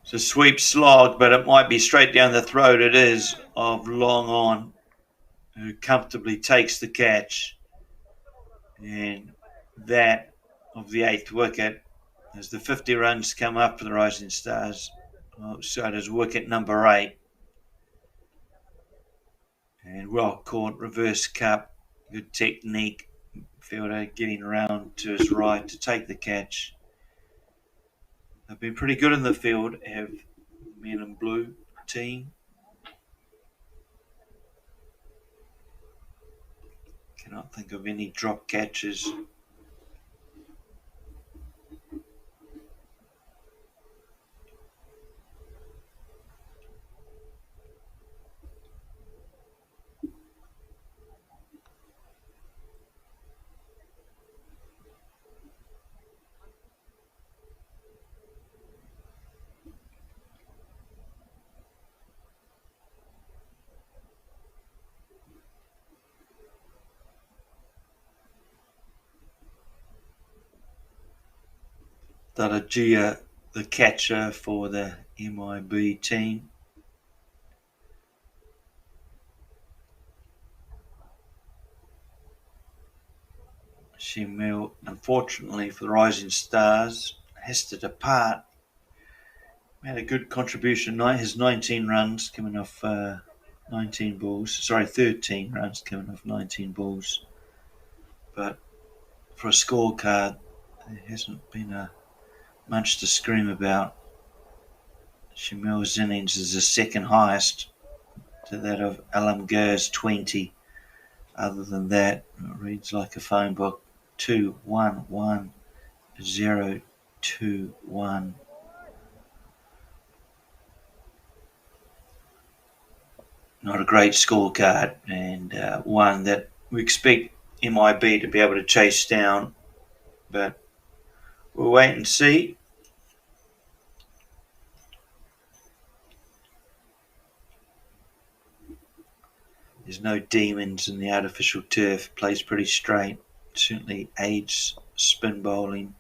It's a sweep slog, but it might be straight down the throat. It is, of Long On, who comfortably takes the catch. And that of the 8th wicket, as the 50 runs come up for the Rising Stars. So does wicket number 8. And well caught, reverse cup, good technique. Fielder getting around to his right to take the catch. They've been pretty good in the field, have Men in Blue team. Cannot think of any drop catches. Daragia, the catcher for the MIB team. Shemil, unfortunately for the Rising Stars, has to depart. Made a good contribution. His 19 runs coming off 13 runs coming off 19 balls. But for a scorecard, there hasn't been much to scream about. Shemil's innings is the second highest to that of Alam Gur's 20. Other than that, it reads like a phone book. 2-1-1-0-2-1. Not a great scorecard, and one that we expect MIB to be able to chase down, but we'll wait and see. There's no demons in the artificial turf. Plays pretty straight. Certainly aids spin bowling,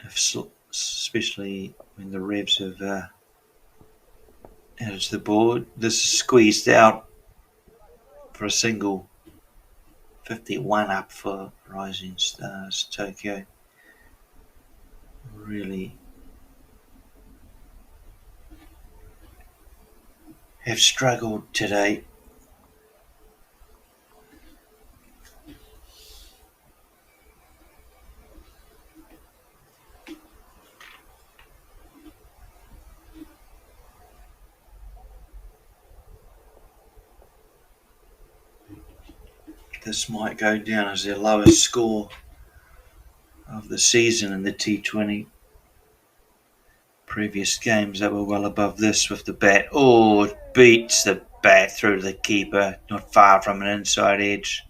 especially when the revs have added to the board. This is squeezed out for a single. 51 up for Rising Stars Tokyo. Really have struggled today. This might go down as their lowest score of the season in the T20. Previous games that were well above this with the bat. Oh, it beats the bat through to the keeper, not far from an inside edge.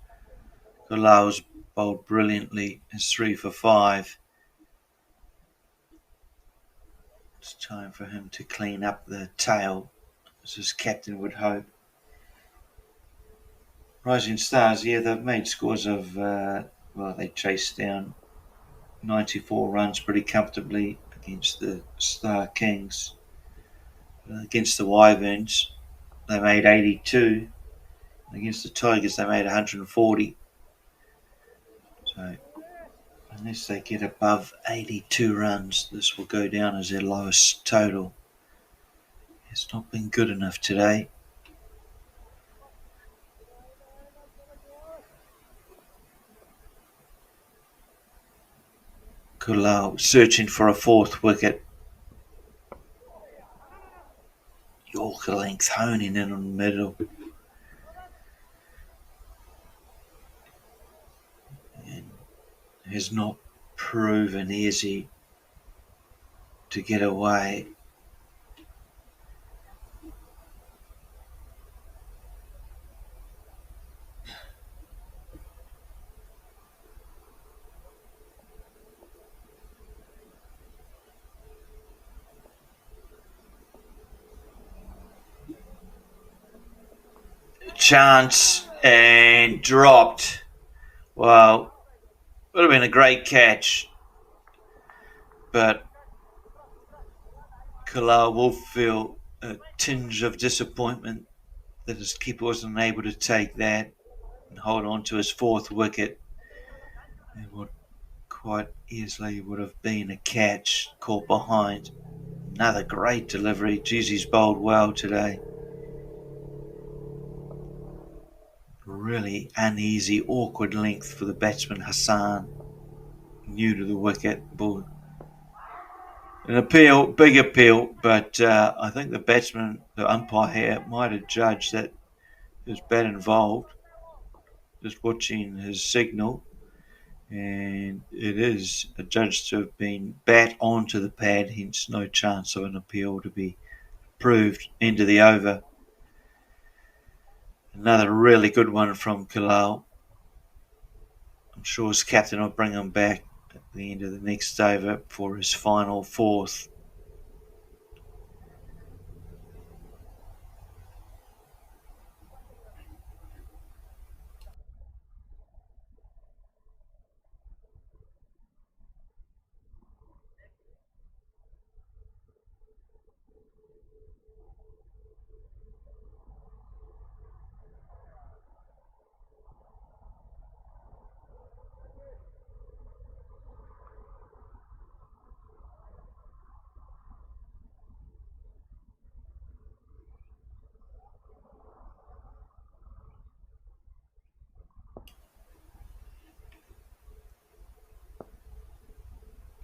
Galau's bowled brilliantly. It's 3 for 5. It's time for him to clean up the tail, as his captain would hope. Rising Stars, yeah, they've made scores of, they chased down 94 runs pretty comfortably against the Star Kings. Against the Wyverns, they made 82. Against the Tigers, they made 140. So, unless they get above 82 runs, this will go down as their lowest total. It's not been good enough today. Kulau searching for a fourth wicket. Yorker length honing in on the middle. And has not proven easy to get away. Chance and dropped. Well, would have been a great catch, but Kulau will feel a tinge of disappointment that his keeper wasn't able to take that and hold on to his fourth wicket. It would quite easily would have been a catch caught behind. Another great delivery. Geez, he's bowled well today. Really uneasy, awkward length for the batsman Hassan. new to the wicket. An appeal, big appeal, but I think the umpire here, might have judged that there's bat involved, just watching his signal, and it is adjudged to have been bat onto the pad, hence no chance of an appeal to be approved. Into the over. Another really good one from Kalal. I'm sure his captain will bring him back at the end of the next over for his final fourth.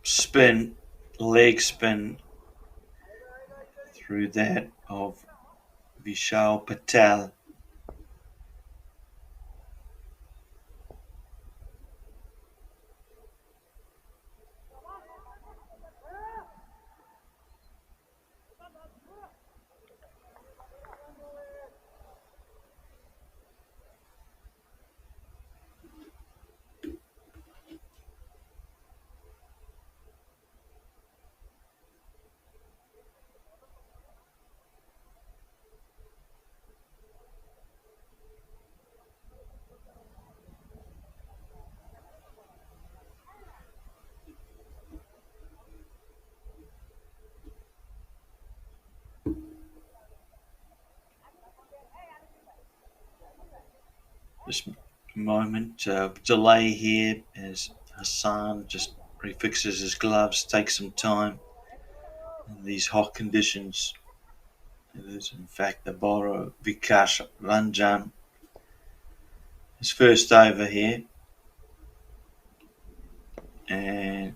Spin, leg spin through that of Vishal Patel. This moment of delay here as Hassan just refixes his gloves, takes some time in these hot conditions. It is in fact the bowler Vikas Ranjan. His first over here, and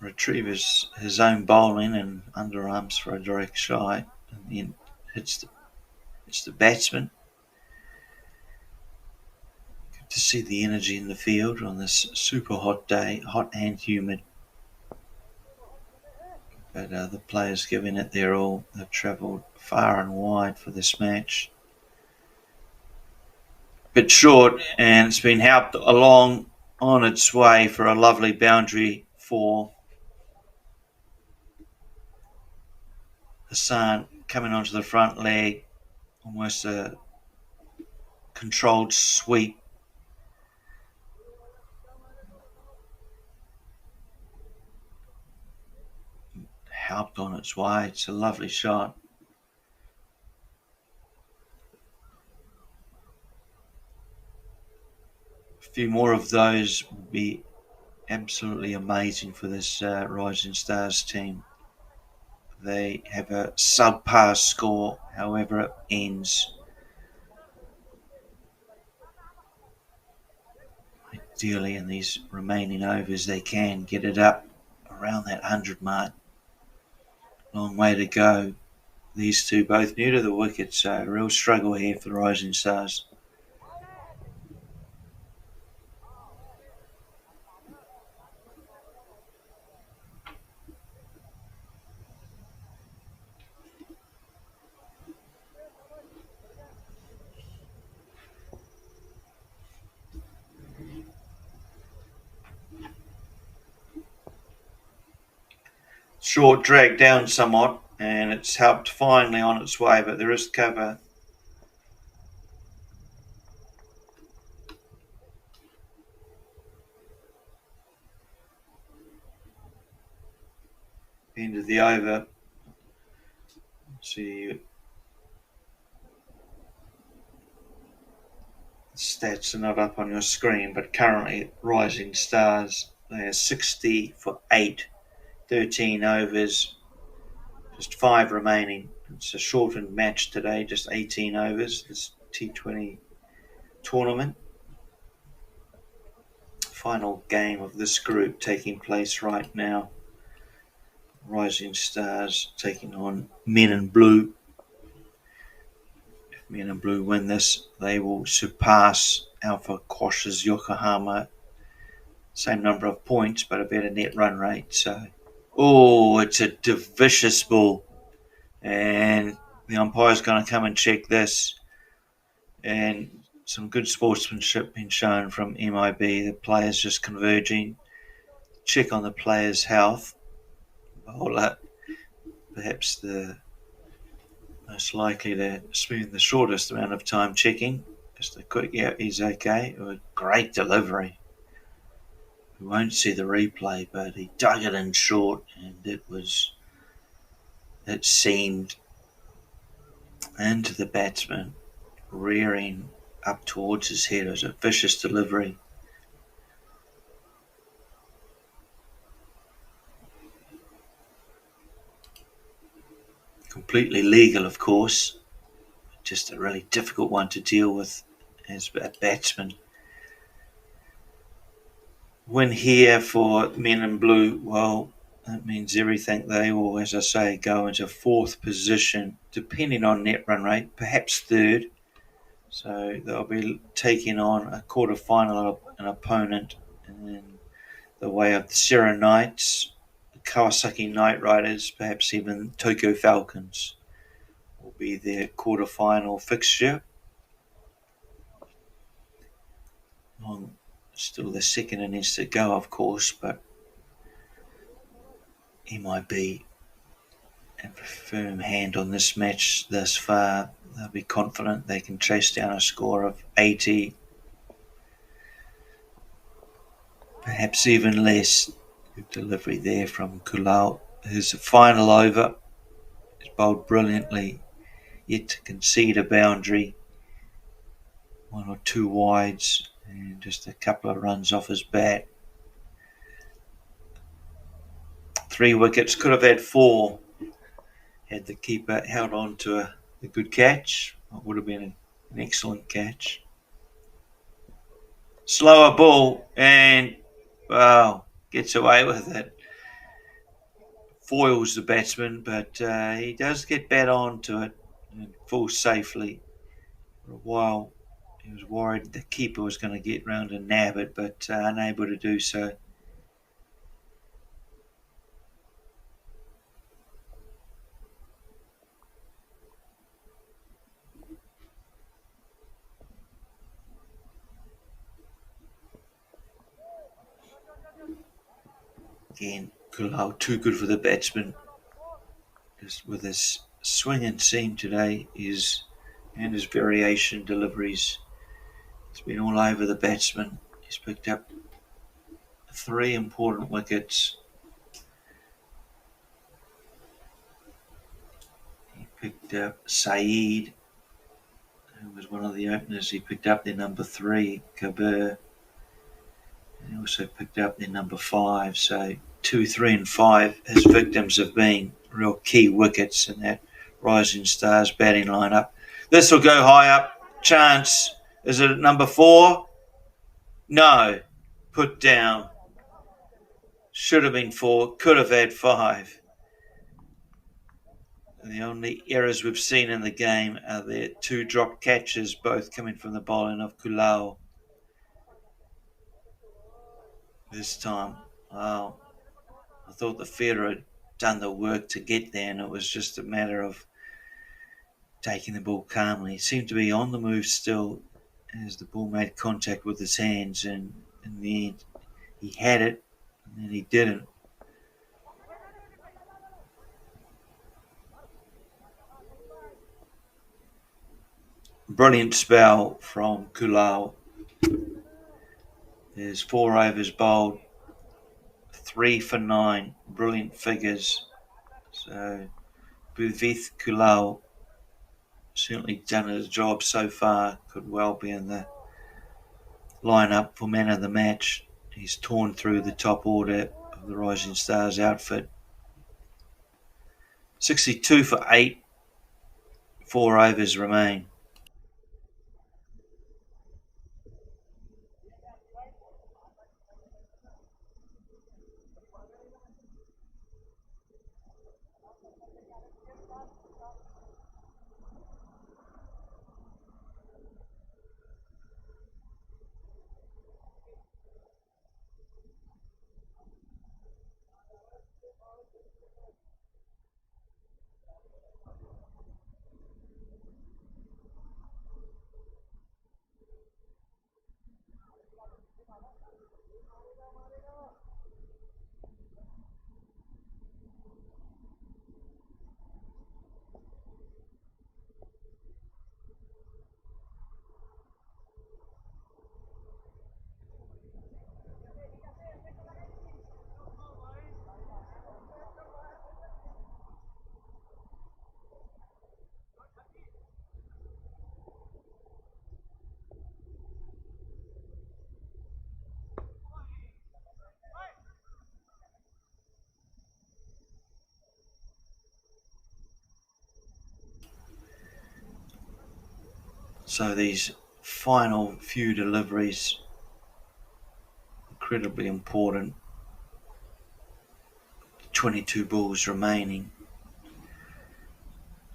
retrieves his own bowling and underarms for a direct shy, and then hits the batsman. Good to see the energy in the field on this super hot day, hot and humid. But the players giving it their all. They've travelled far and wide for this match. Bit short, and it's been helped along on its way for a lovely boundary for Hassan, coming onto the front leg. Almost a controlled sweep. Helped on its way. It's a lovely shot. A few more of those would be absolutely amazing for this Rising Stars team. They have a subpar score, however it ends. Ideally, in these remaining overs, they can get it up around that 100 mark. Long way to go. These two both new to the wicket, so a real struggle here for the Rising Stars. Short dragged down somewhat, and it's helped finally on its way, but there is cover. End of the over. Let's see, the stats are not up on your screen, but currently Rising Stars, they are 60 for 8, 13 overs, just 5 remaining. It's a shortened match today, just 18 overs, this T20 tournament. final game of this group taking place right now. Rising Stars taking on Men in Blue. If Men in Blue win this, they will surpass Alpha Quash's Yokohama. Same number of points, but a better net run rate. So, it's a vicious ball. And the umpire's going to come and check this. And some good sportsmanship being shown from MIB. The players just converging. Check on the player's health. Bowler, perhaps the most likely to spend the shortest amount of time checking. Just a quick, yeah, he's okay. A great delivery. We won't see the replay, but he dug it in short, and it seemed into the batsman, rearing up towards his head. It was a vicious delivery. Completely legal, of course. Just a really difficult one to deal with as a batsman. Win here for Men in Blue, well, that means everything. They will, as I say, go into fourth position, depending on net run rate, perhaps third. So they'll be taking on a quarter-final of an opponent in the way of the Serra Knights, the Kawasaki Knight Riders, perhaps even Tokyo Falcons will be their quarter-final fixture. Still the second innings to go, of course, but MIB have a firm hand on this match thus far. They'll be confident they can chase down a score of 80, perhaps even less. Good delivery there from Kulau. His final over is bowled brilliantly, yet to concede a boundary. One or two wides and just a couple of runs off his bat. 3 wickets, could have had 4 had the keeper held on to a good catch. It would have been an excellent catch. Slower ball and, gets away with it. Foils the batsman, but he does get bat onto it and falls safely. For a while, he was worried the keeper was going to get round and nab it, but unable to do so. Again, Kulau too good for the batsman. Just with his swing and seam today and his variation deliveries, he's been all over the batsman. He's picked up 3 important wickets. He picked up Saeed, who was one of the openers. He picked up their number 3, Kabir. And he also picked up their number 5. So 2, 3 and 5, his victims have been real key wickets in that Rising Stars batting lineup. This will go high up. Chance. Is it at number 4? No. Put down. Should have been 4. Could have had 5. And the only errors we've seen in the game are the 2 dropped catches, both coming from the bowling of Kulau. This time, I thought the fielder had done the work to get there, and it was just a matter of taking the ball calmly. He seemed to be on the move still as the ball made contact with his hands, and in the end, he had it, and then he didn't. Brilliant spell from Kulau. There's 4 overs bowled, 3 for 9, brilliant figures. So Buvith Kulau certainly done his job so far, could well be in the lineup for man of the match. He's torn through the top order of the Rising Stars outfit. 62 for 8, 4 overs remain. So these final few deliveries, incredibly important. 22 balls remaining.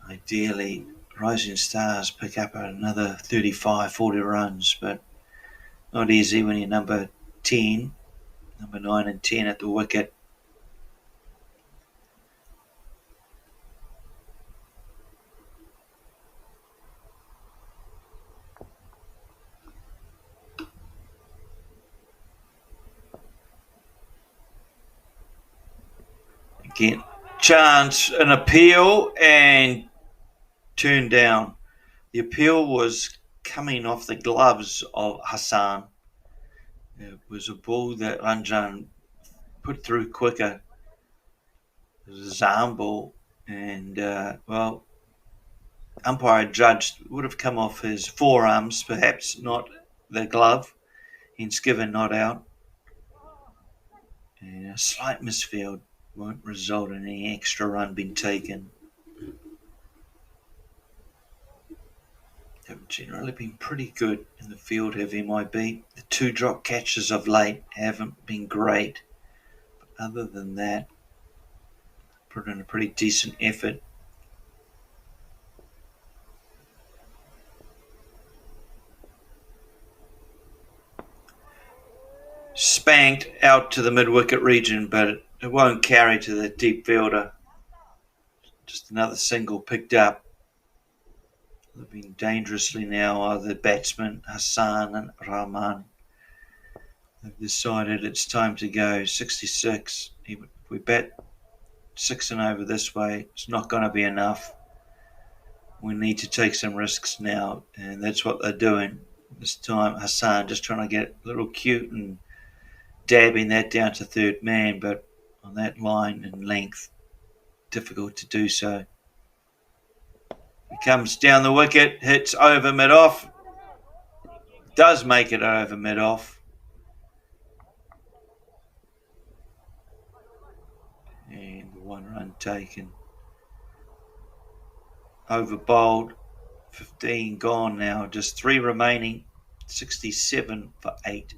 Ideally, Rising Stars pick up another 35, 40 runs, but not easy when you're number 9 and 10 at the wicket. Again, chance an appeal and turned down. The appeal was coming off the gloves of Hassan. It was a ball that Ranjan put through quicker. It was a Zam ball, and umpire judged would have come off his forearms, perhaps not the glove, hence given not out. And a slight misfield won't result in any extra run being taken. They've generally been pretty good in the field, have MIB. The 2 drop catches of late haven't been great. But other than that, put in a pretty decent effort. Spanked out to the mid-wicket region, but it won't carry to the deep fielder. Just another single picked up. They've been dangerously now are the batsmen Hassan and Rahman. They've decided it's time to go. 66. If we bat 6 and over this way, it's not going to be enough. We need to take some risks now, and that's what they're doing. This time Hassan just trying to get a little cute and dabbing that down to third man, but on that line and length, difficult to do so. He comes down the wicket, hits over mid-off, does make it over mid-off. And 1 run taken. Over bowled, 15 gone now, just 3 remaining, 67 for 8.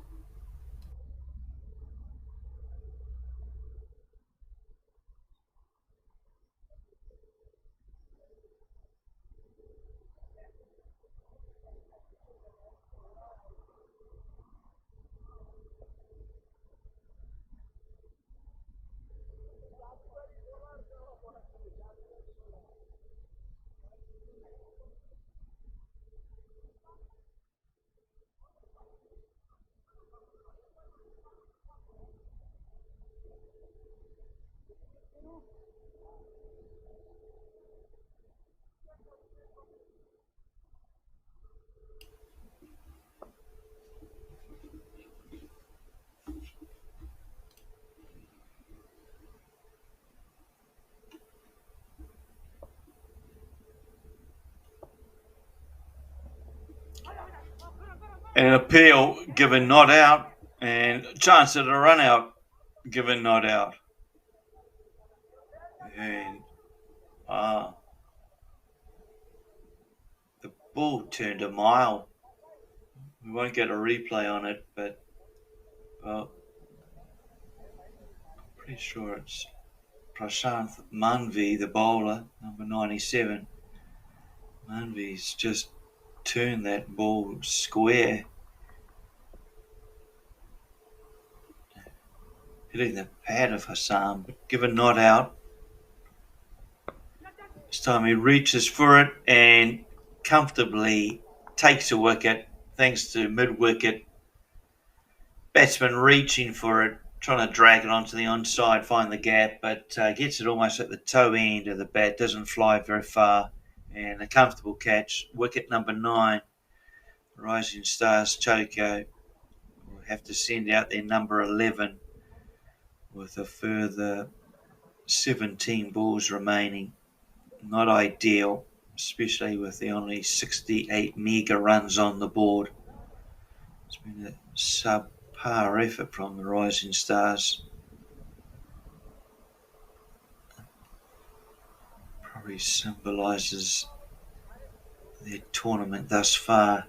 An appeal given not out, and chance at a run out given not out. And the ball turned a mile. We won't get a replay on it, but I'm pretty sure it's Prashanth Manvi, the bowler, number 97. Manvi's just turned that ball square, hitting the pad of Hassan, but given not out. This time he reaches for it and comfortably takes a wicket thanks to mid-wicket. Batsman reaching for it, trying to drag it onto the onside, find the gap, but gets it almost at the toe end of the bat, doesn't fly very far. And a comfortable catch. Wicket number 9. Rising Stars Choco will have to send out their number 11 with a further 17 balls remaining. Not ideal, especially with the only 68 mega runs on the board. It's been a subpar effort from the Rising Stars. Probably symbolises their tournament thus far.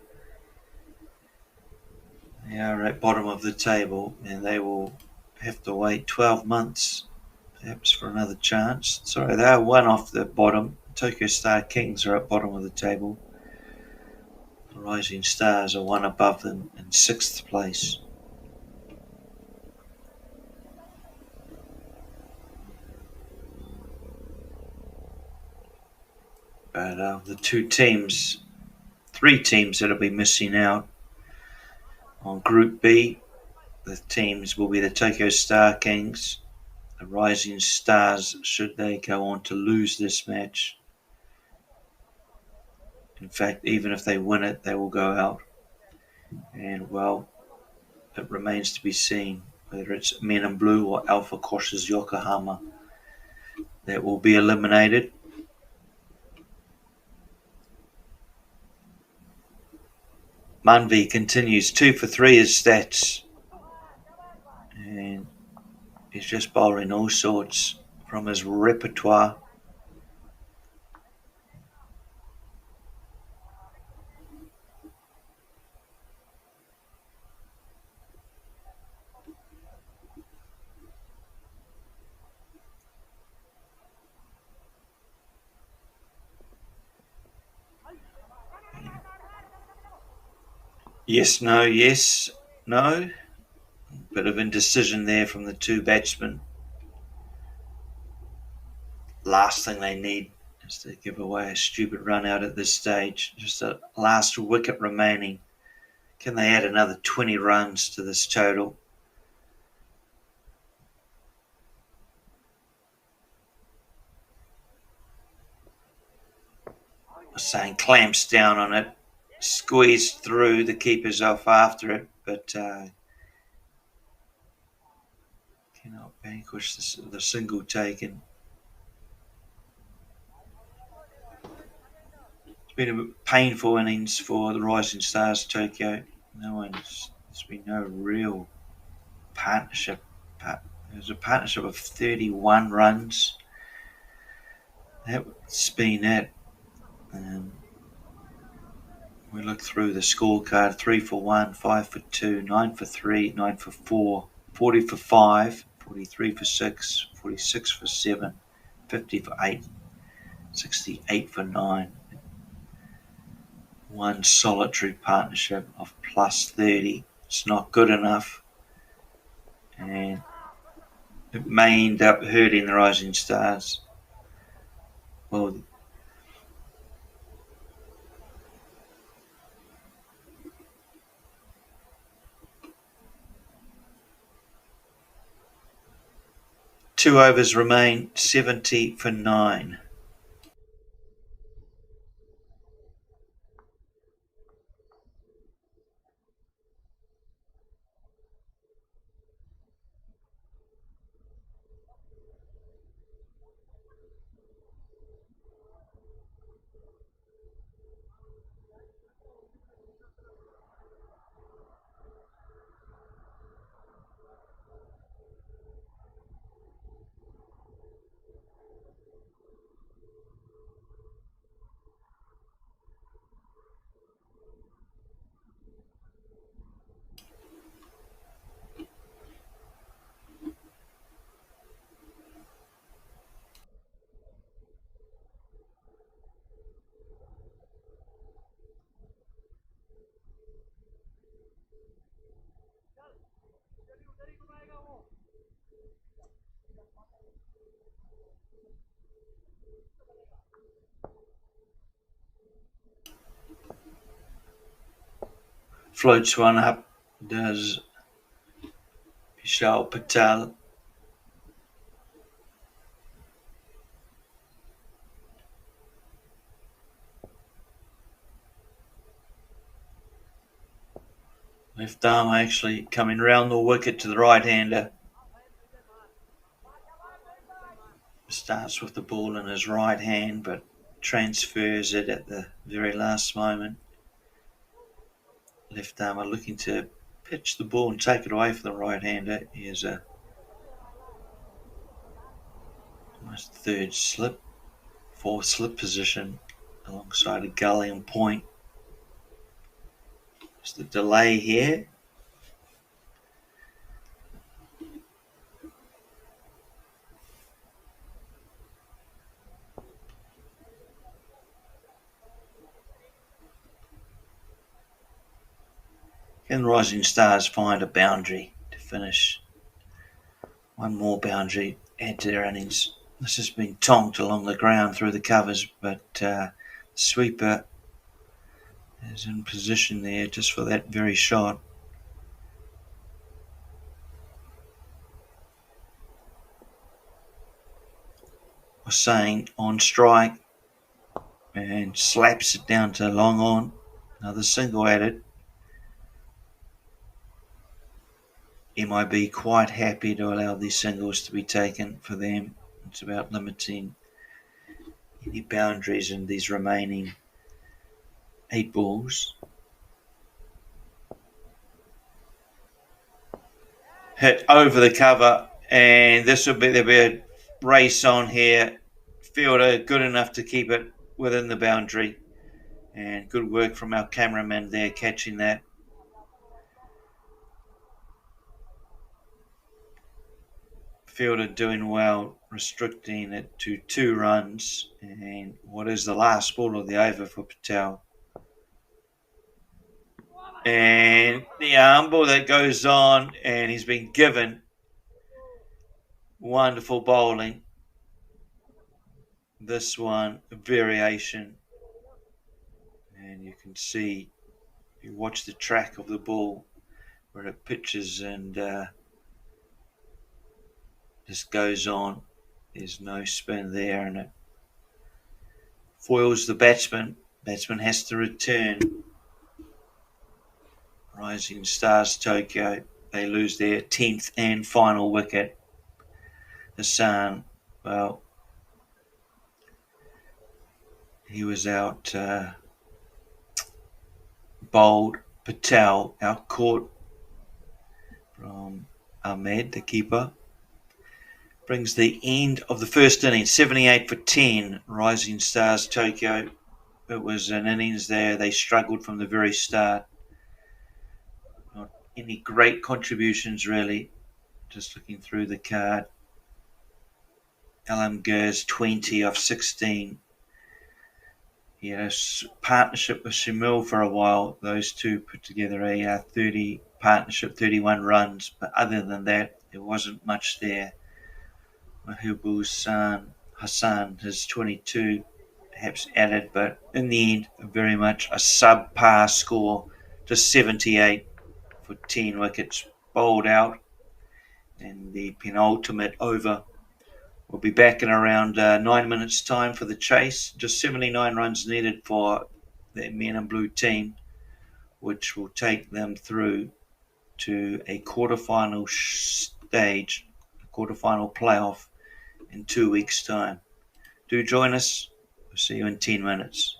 They are at bottom of the table, and they will have to wait 12 months perhaps for another chance. Sorry, they are one off the bottom. Tokyo Star Kings are at bottom of the table. The Rising Stars are one above them in 6th place. But the three teams that'll be missing out on Group B, the teams will be the Tokyo Star Kings, the Rising Stars, should they go on to lose this match. In fact, even if they win it, they will go out. And, well, it remains to be seen whether it's Men in Blue or Alpha Kosh's Yokohama that will be eliminated. Manvi continues 2 for 3 his stats, and he's just bowling all sorts from his repertoire. Yes, no. Bit of indecision there from the two batsmen. Last thing they need is to give away a stupid run out at this stage. Just a last wicket remaining. Can they add another 20 runs to this total? Saying clamps down on it. Squeezed through, the keeper's off after it, but cannot vanquish the single taken. It's been a painful innings for the Rising Stars Tokyo. There's been no real partnership. There's a partnership of 31 runs. That's been it. We look through the scorecard: 3 for 1, 5 for 2, 9 for 3, 9 for 4, 40 for 5, 43 for 6, 46 for 7, 50 for 8, 68 for 9. One solitary partnership of plus 30. It's not good enough, and it may end up hurting the Rising Stars. Well, two overs remain, 70 for 9. Floats one up, does Vishal Patel. Left arm actually coming round the wicket to the right-hander. Starts with the ball in his right hand, but transfers it at the very last moment. Left armer looking to pitch the ball and take it away from the right-hander. Here's a almost fourth slip position alongside a gully and point. Just the delay here. Can Rising Stars find a boundary to finish? One more boundary, add to their innings. This has been tonked along the ground through the covers, but the sweeper is in position there just for that very shot. Hussain on strike and slaps it down to long on. Another single at it. MIB quite happy to allow these singles to be taken for them. It's about limiting any boundaries in these remaining 8 balls. Hit over the cover, and there'll be a race on here. Fielder good enough to keep it within the boundary, and good work from our cameraman there catching that. Fielder doing well, restricting it to 2 runs, and what is the last ball of the over for Patel. And the arm ball that goes on, and he's been given wonderful bowling. This one, a variation, and you can see, you watch the track of the ball where it pitches and just goes on. There's no spin there, and it foils the batsman. Batsman has to return. Rising Stars Tokyo, they lose their 10th and final wicket. Hassan, well, he was out bowled. Patel out caught from Ahmed, the keeper. Brings the end of the first innings, 78 for 10, Rising Stars Tokyo. It was an innings there. They struggled from the very start. Not any great contributions, really. Just looking through the card. Alam Gur's 20 off 16. He had a partnership with Shamil for a while. Those two put together a 30 partnership, 31 runs. But other than that, there wasn't much there. Mahbub's Hassan, his 22, perhaps added, but in the end, very much a subpar score, just 78 for 10 wickets bowled out. And the penultimate over will be back in around 9 minutes' time for the chase. Just 79 runs needed for the men in blue team, which will take them through to a quarterfinal stage, a quarterfinal playoff in 2 weeks' time. Do join us. We'll see you in 10 minutes.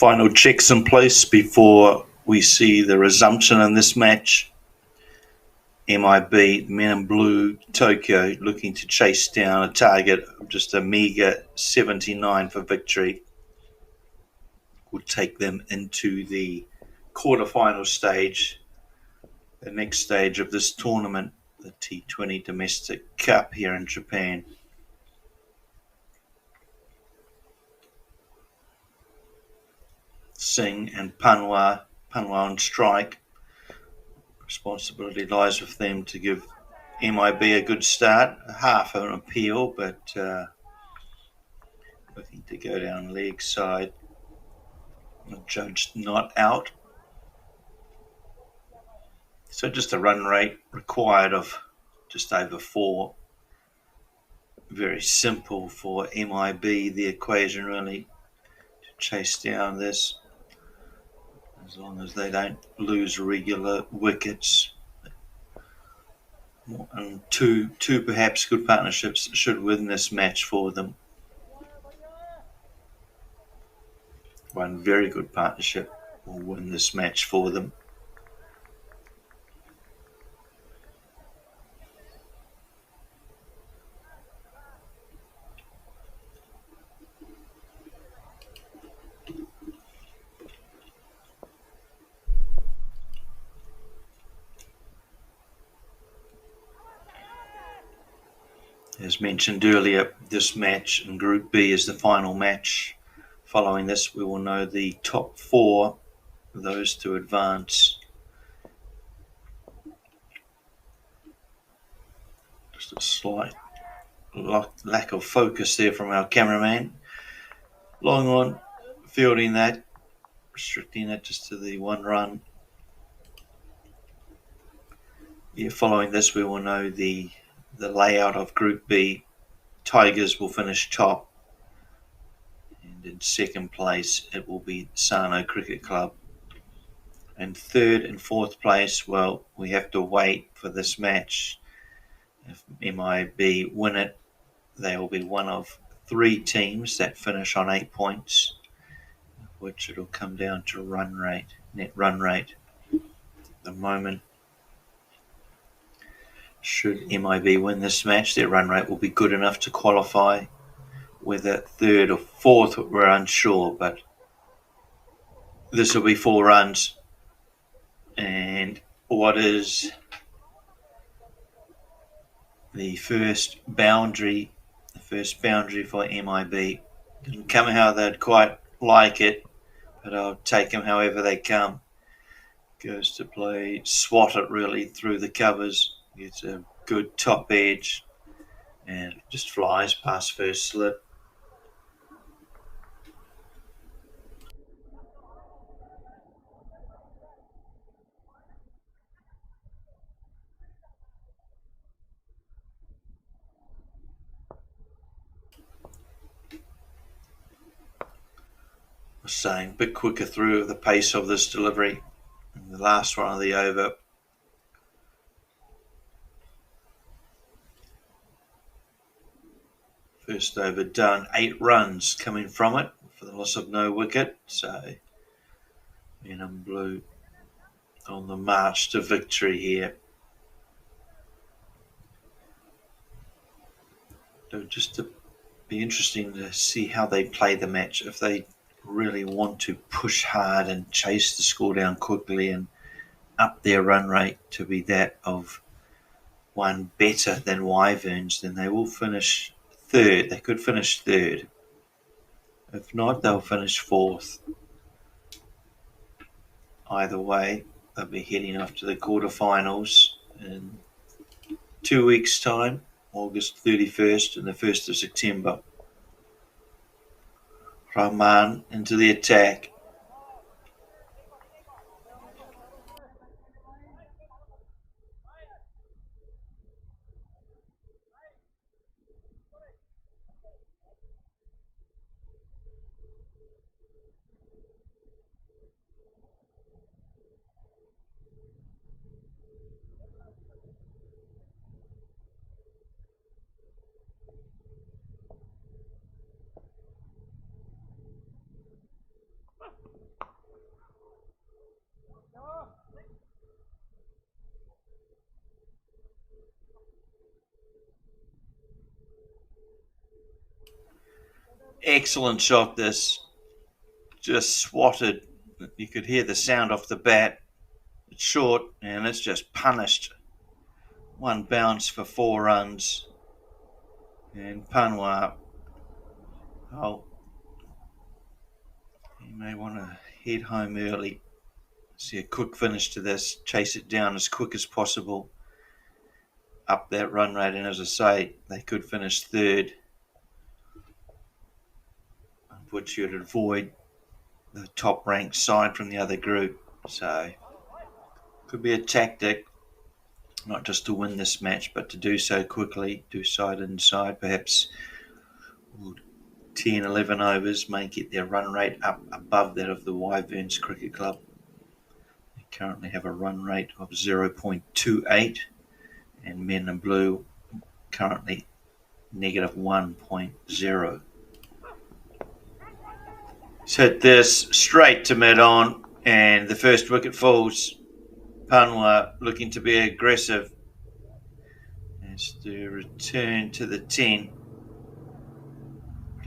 final checks in place before we see the resumption in this match. MIB, men in blue, Tokyo, looking to chase down a target of just a meagre 79 for victory. Will take them into the quarterfinal stage, the next stage of this tournament, the T20 Domestic Cup here in Japan. Singh and Panwa on strike. Responsibility lies with them to give MIB a good start. Half of an appeal, but looking to go down leg side. Judged not out. So just a run rate required of just over 4. Very simple for MIB, the equation really, to chase down this. As long as they don't lose regular wickets. And two perhaps good partnerships should win this match for them. One very good partnership will win this match for them. As mentioned earlier, this match in Group B is the final match. Following this, we will know the top 4, those to advance. Just a slight lack of focus there from our cameraman. Long on, fielding that, restricting it just to the 1 run. Yeah, following this, we will know the layout of Group B. Tigers will finish top. And in second place, it will be Sano Cricket Club. And third and fourth place, well, we have to wait for this match. If MIB win it, they will be one of 3 teams that finish on 8 points, which it'll come down to run rate, net run rate. At the moment, should MIB win this match, their run rate will be good enough to qualify. Whether third or fourth, we're unsure, but this will be 4 runs. And what is the first boundary for MIB? Didn't come how they'd quite like it, but I'll take them however they come. Goes to play, swat it really through the covers. Gets a good top edge and just flies past first slip. I was saying, a bit quicker through the pace of this delivery. And the last one of the over. First over done, 8 runs coming from it for the loss of no wicket. So, men in blue on the march to victory here. It'll just be interesting to see how they play the match. If they really want to push hard and chase the score down quickly and up their run rate to be that of one better than Wyverns, then they will finish third. They could finish third. If not, they'll finish 4th. Either way, they'll be heading off to the quarterfinals in 2 weeks' time, August 31st and the 1st of September. Rahman into the attack. Excellent shot this. Just swatted. You could hear the sound off the bat. It's short and it's just punished. One bounce for 4 runs. And Panwa, he may want to head home early. See a quick finish to this. Chase it down as quick as possible. Up that run rate, and as I say, they could finish third, which you'd avoid the top ranked side from the other group. So could be a tactic, not just to win this match, but to do so quickly, do side and side, perhaps 10, 11 overs may get their run rate up above that of the Wyverns Cricket Club. They currently have a run rate of 0.28, and Men in Blue currently negative 1.0. He's hit this straight to mid-on, and the first wicket falls. Panwa looking to be aggressive as to return to the 10.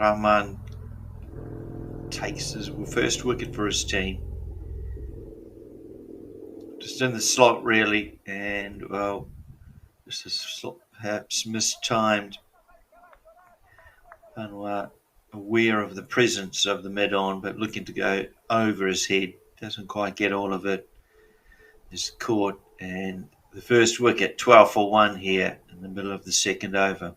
Rahman takes his first wicket for his team. Just in the slot really, and well, this is perhaps mistimed. Panwa aware of the presence of the mid-on, but looking to go over his head. Doesn't quite get all of it. Is caught, and the first wicket, 12 for 1 here in the middle of the second over.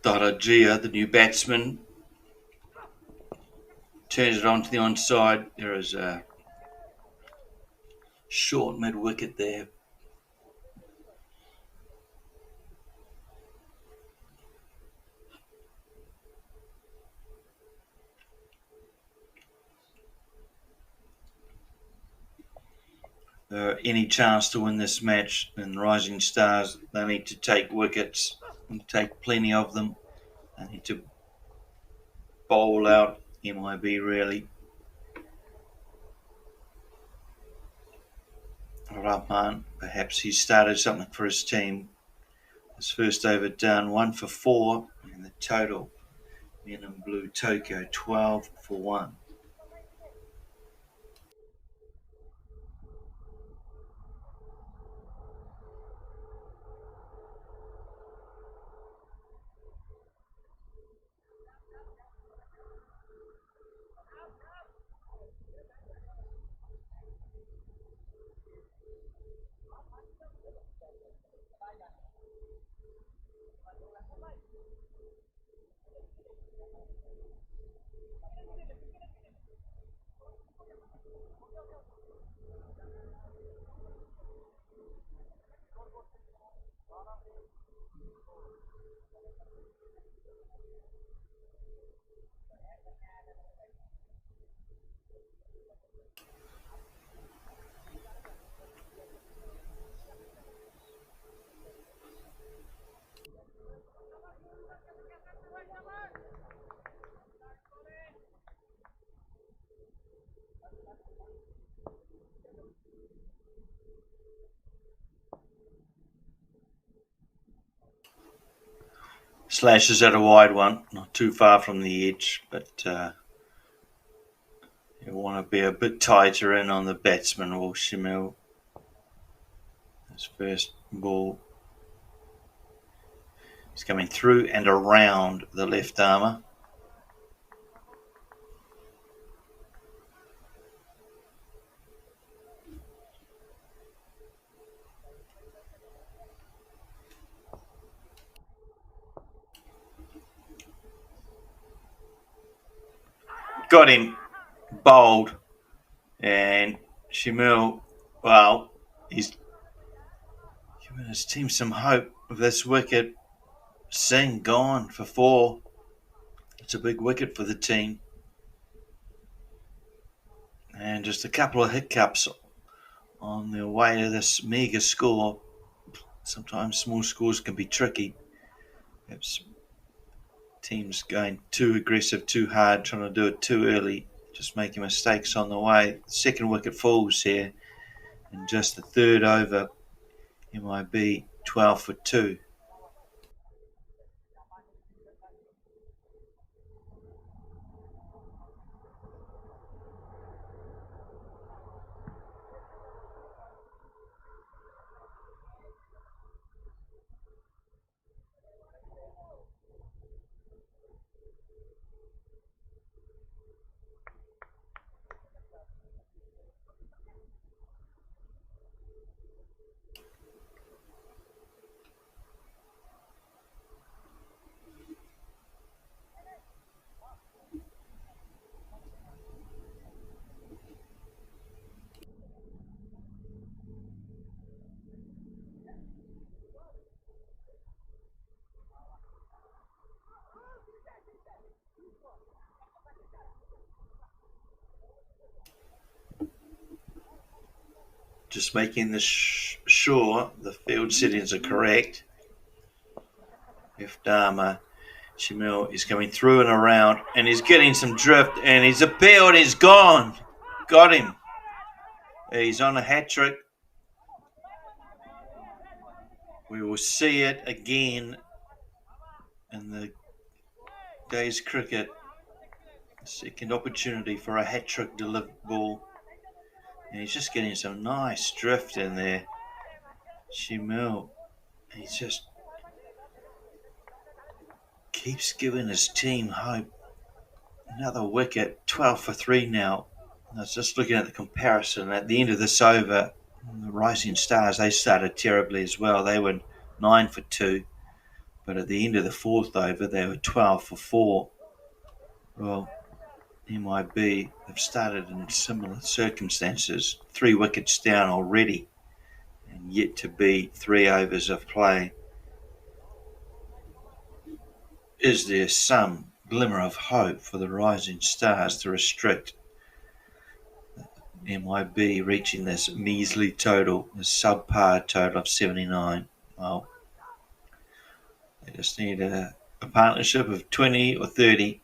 Darajia, the new batsman, turns it onto the onside. There is a short mid-wicket there. Any chance to win this match in Rising Stars, they need to take wickets and take plenty of them. They need to bowl out MIB really. Rahman, perhaps he started something for his team. His first over done, 1 for 4, and the total, Men in Blue Tokyo, 12 for 1. Slashes at a wide one, not too far from the edge, but you want to be a bit tighter in on the batsman or Shamil. His first ball is coming through and around the left armour. got him bowled, and Shamil, well, he's giving his team some hope with this wicket. Singh gone for 4. It's a big wicket for the team. And just a couple of hiccups on their way to this mega score. Sometimes small scores can be tricky. Perhaps teams going too aggressive, too hard, trying to do it too early, just making mistakes on the way. The second wicket falls here, and just the third over, MIB 12 for 2. Just making sure the field settings are correct. If Dharma Shamil is coming through and around, and he's getting some drift, and he's appealed, he's gone. Got him. He's on a hat trick. We will see it again in the day's cricket. Second opportunity for a hat trick delivered ball. And he's just getting some nice drift in there. Shamil, he just keeps giving his team hope. Another wicket, 12 for 3 now. I was just looking at the comparison. At the end of this over, the Rising Stars, they started terribly as well. They were 9 for 2. But at the end of the fourth over, they were 12 for 4. Well, MIB have started in similar circumstances. 3 wickets down already, and yet to be 3 overs of play. Is there some glimmer of hope for the Rising Stars to restrict MIB reaching this measly total, this subpar total of 79? Well, they just need a partnership of 20 or 30,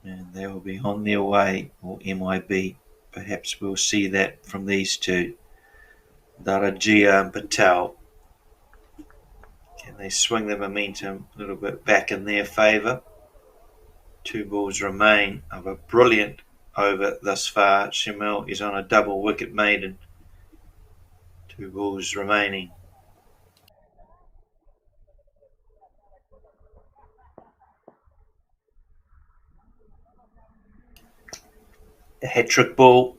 and they will be on their way, or MIB. Perhaps we'll see that from these two, Darajia and Patel. Can they swing the momentum a little bit back in their favour? 2 balls remain of a brilliant over thus far. Shamil is on a double wicket maiden. 2 balls remaining. A hat-trick ball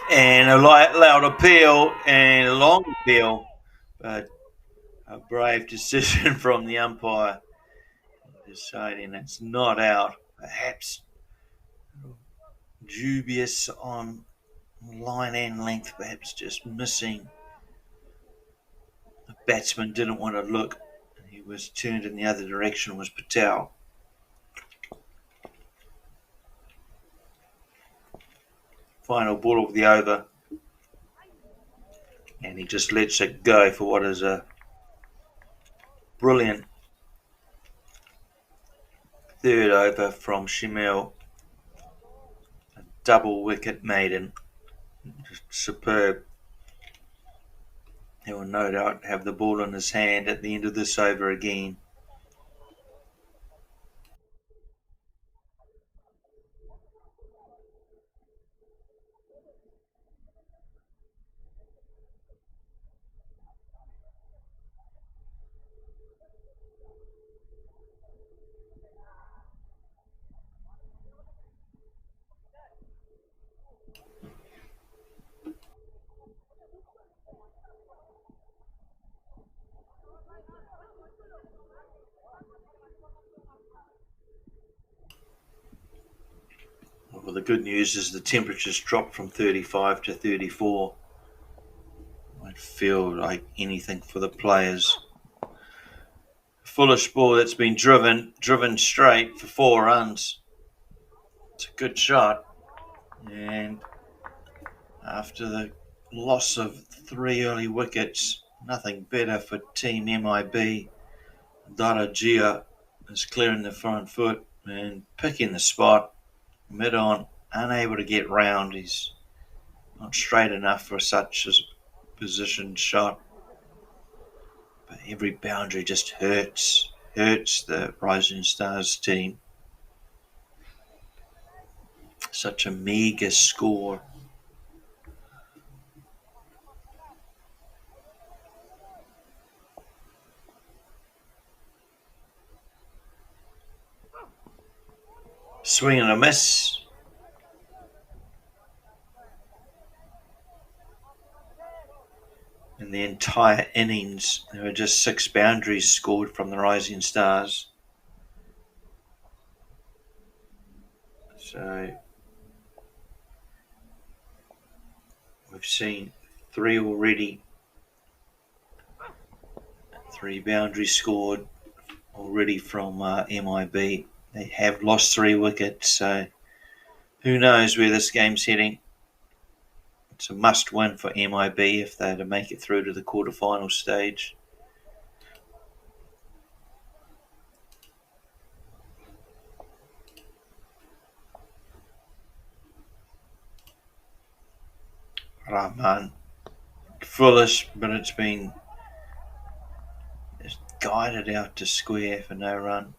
and a loud appeal and a long appeal, but a brave decision from the umpire deciding it's not out. Perhaps dubious on line and length, perhaps just missing. The batsman didn't want to look. He was turned in the other direction, was Patel. Final ball of the over, and he just lets it go for what is a brilliant third over from Shamil. A double wicket maiden. Just superb. He will no doubt have the ball in his hand at the end of this over again. Well, the good news is the temperatures dropped from 35 to 34. Won't feel like anything for the players. Foolish ball that's been driven straight for 4 runs. It's a good shot. And after the loss of 3 early wickets, nothing better for Team MIB. Daragia is clearing the front foot and picking the spot. Mid-on, unable to get round. He's not straight enough for such a positioned shot. But every boundary just hurts the Rising Stars team. Such a meagre score. Swing and a miss. In the entire innings, there were just 6 boundaries scored from the Rising Stars. So we've seen 3 already. 3 boundaries scored already from MIB. They have lost 3 wickets, so who knows where this game's heading. It's a must-win for MIB if they're to make it through to the quarterfinal stage. Rahman, foolish, but it's been just guided out to square for no run.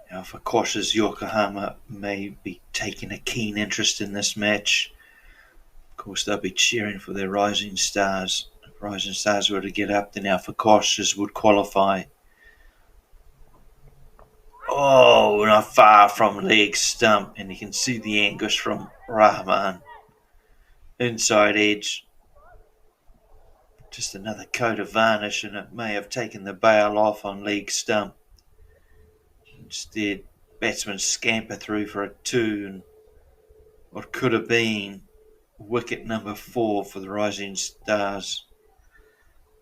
Now, for cautious, Yokohama may be taking a keen interest in this match. Of course, they'll be cheering for their Rising Stars. If Rising Stars were to get up, then our Fakoshes would qualify. Oh, not far from leg stump, and you can see the anguish from Rahman. Inside edge. Just another coat of varnish, and it may have taken the bail off on leg stump. Instead, batsmen scamper through for a 2, and what could have been wicket number 4 for the Rising Stars.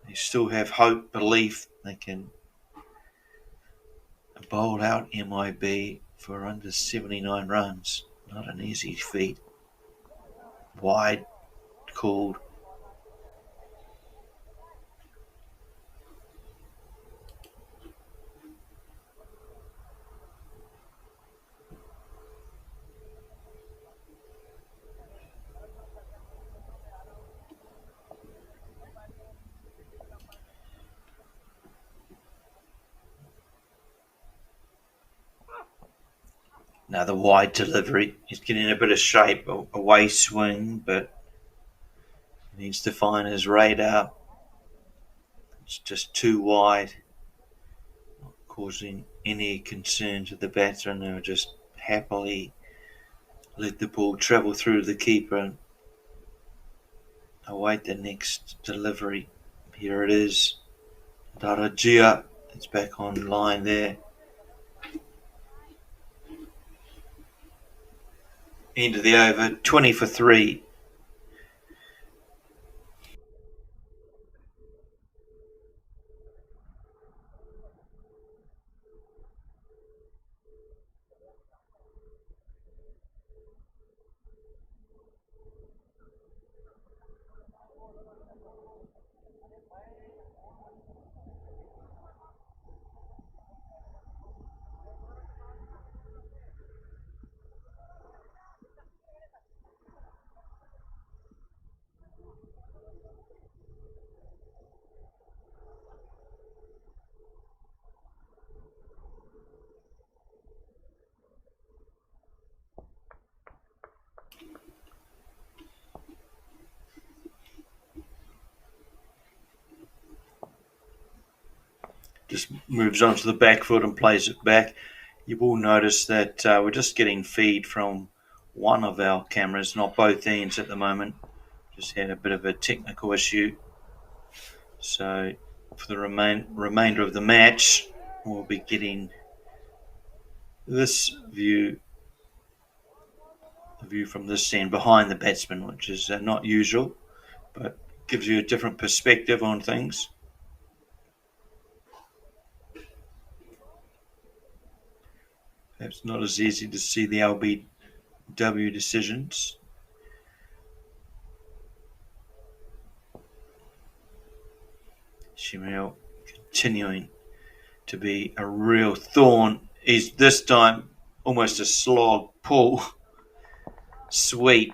They still have hope, belief they can bowl out MIB for under 79 runs. Not an easy feat. Wide called. Another wide delivery. He's getting a bit of shape, away swing, but he needs to find his radar. It's just too wide, not causing any concern to the batter, and they'll just happily let the ball travel through the keeper and await the next delivery. Here it is. Daragia is back on line there. End of the over, 20 for 3. Just moves on to the back foot and plays it back. You will notice that we're just getting feed from one of our cameras, not both ends at the moment. Just had a bit of a technical issue. So for the remainder of the match, we'll be getting this view from this end behind the batsman, which is not usual, but gives you a different perspective on things. Perhaps not as easy to see the LBW decisions. Shimel continuing to be a real thorn. He's this time almost a slog pull. Sweet.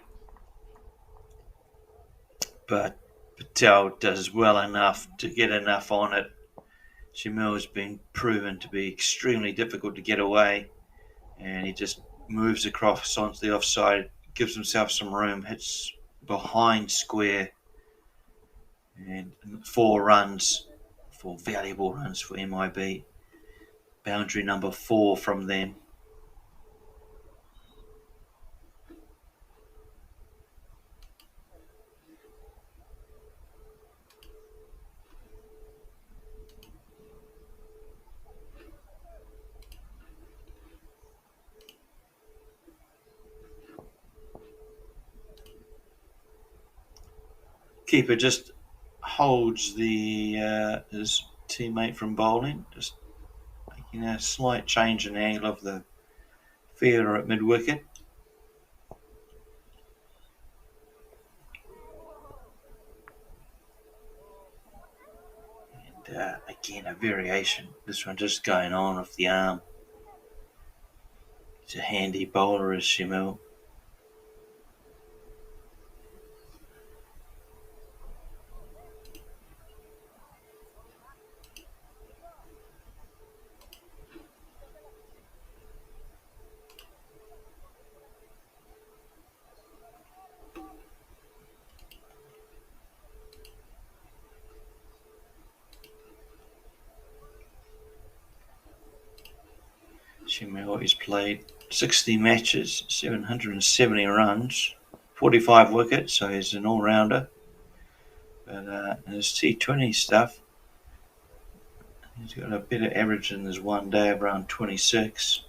But Patel does well enough to get enough on it. Shimel has been proven to be extremely difficult to get away. And he just moves across onto the offside, gives himself some room, hits behind square. And 4 runs, 4 valuable runs for MIB. Boundary number 4 from them. Keeper just holds his teammate from bowling, just making a slight change in angle of the fielder at mid-wicket. And again, a variation. This one just going on off the arm. He's a handy bowler, is Shimel. Shimel has played 60 matches, 770 runs, 45 wickets, so he's an all-rounder. But in his T20 stuff, he's got a better average than his one day of around 26.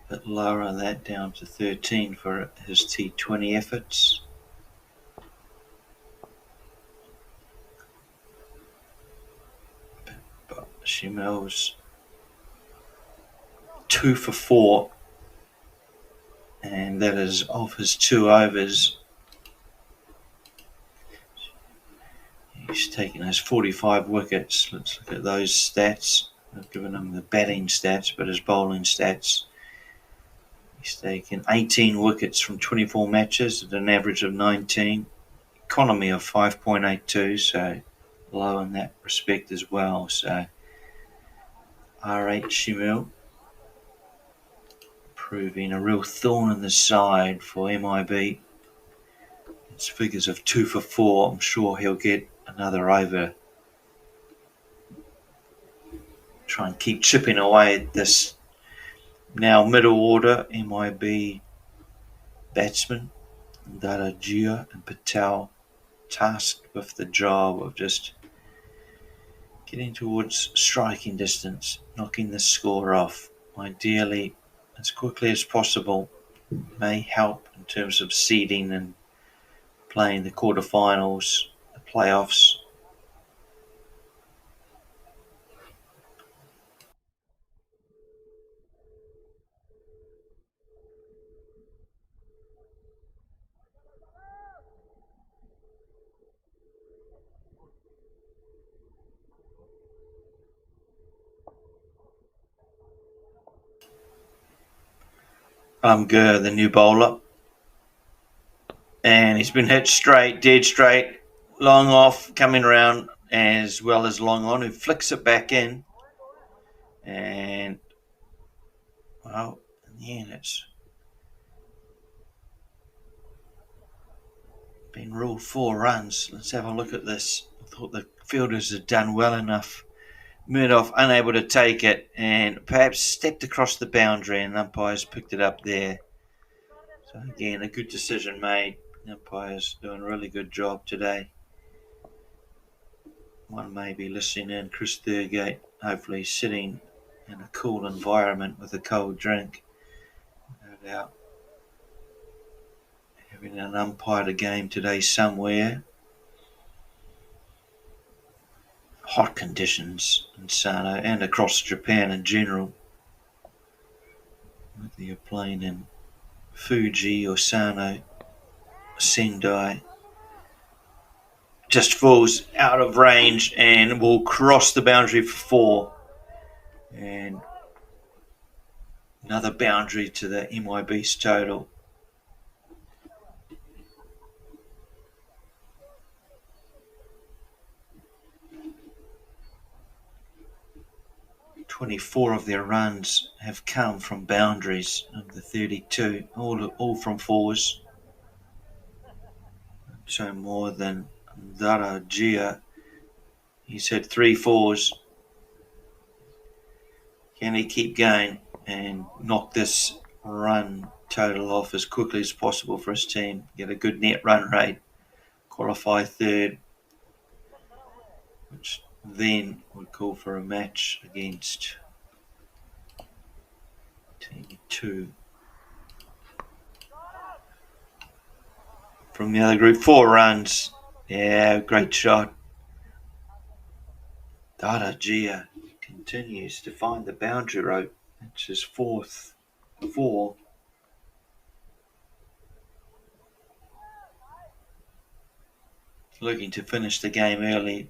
A bit lower on that, down to 13 for his T20 efforts. But Shimel's 2 for 4, and that is of his 2 overs. He's taken his 45 wickets. Let's look at those stats. I've given him the batting stats, but his bowling stats. He's taken 18 wickets from 24 matches at an average of 19. Economy of 5.82, so low in that respect as well. So R8 Shimel proving a real thorn in the side for MIB. It's figures of 2 for 4. I'm sure he'll get another over. Try and keep chipping away at this now middle order MIB batsmen. Darajia and Patel tasked with the job of just getting towards striking distance, knocking the score off. Ideally, as quickly as possible, may help in terms of seeding and playing the quarterfinals, the playoffs. Gur, the new bowler, and he's been hit straight, dead straight, long off, coming around, as well as long on, who flicks it back in, and well, in the end it's been ruled 4 runs. Let's have a look at this. I thought the fielders had done well enough. Murdoch unable to take it and perhaps stepped across the boundary, and the umpires picked it up there. So again, a good decision made. The umpires doing a really good job today. One may be listening in, Chris Thurgate, hopefully sitting in a cool environment with a cold drink. No doubt having an umpired a game today somewhere. Hot conditions in Sano and across Japan in general. Whether you're playing in Fuji or Sano, Sendai, just falls out of range and will cross the boundary for 4. And another boundary to the MYB's total. "24 of their runs have come from boundaries of the 32, all from 4s. So more than Darajia. He's had 3 4s. Can he keep going and knock this run total off as quickly as possible for his team? Get a good net run rate, qualify 3rd, which then would call for a match against Team 2. From the other group, 4 runs. Yeah, great shot. Darajia continues to find the boundary rope. It's his 4th 4. Looking to finish the game early.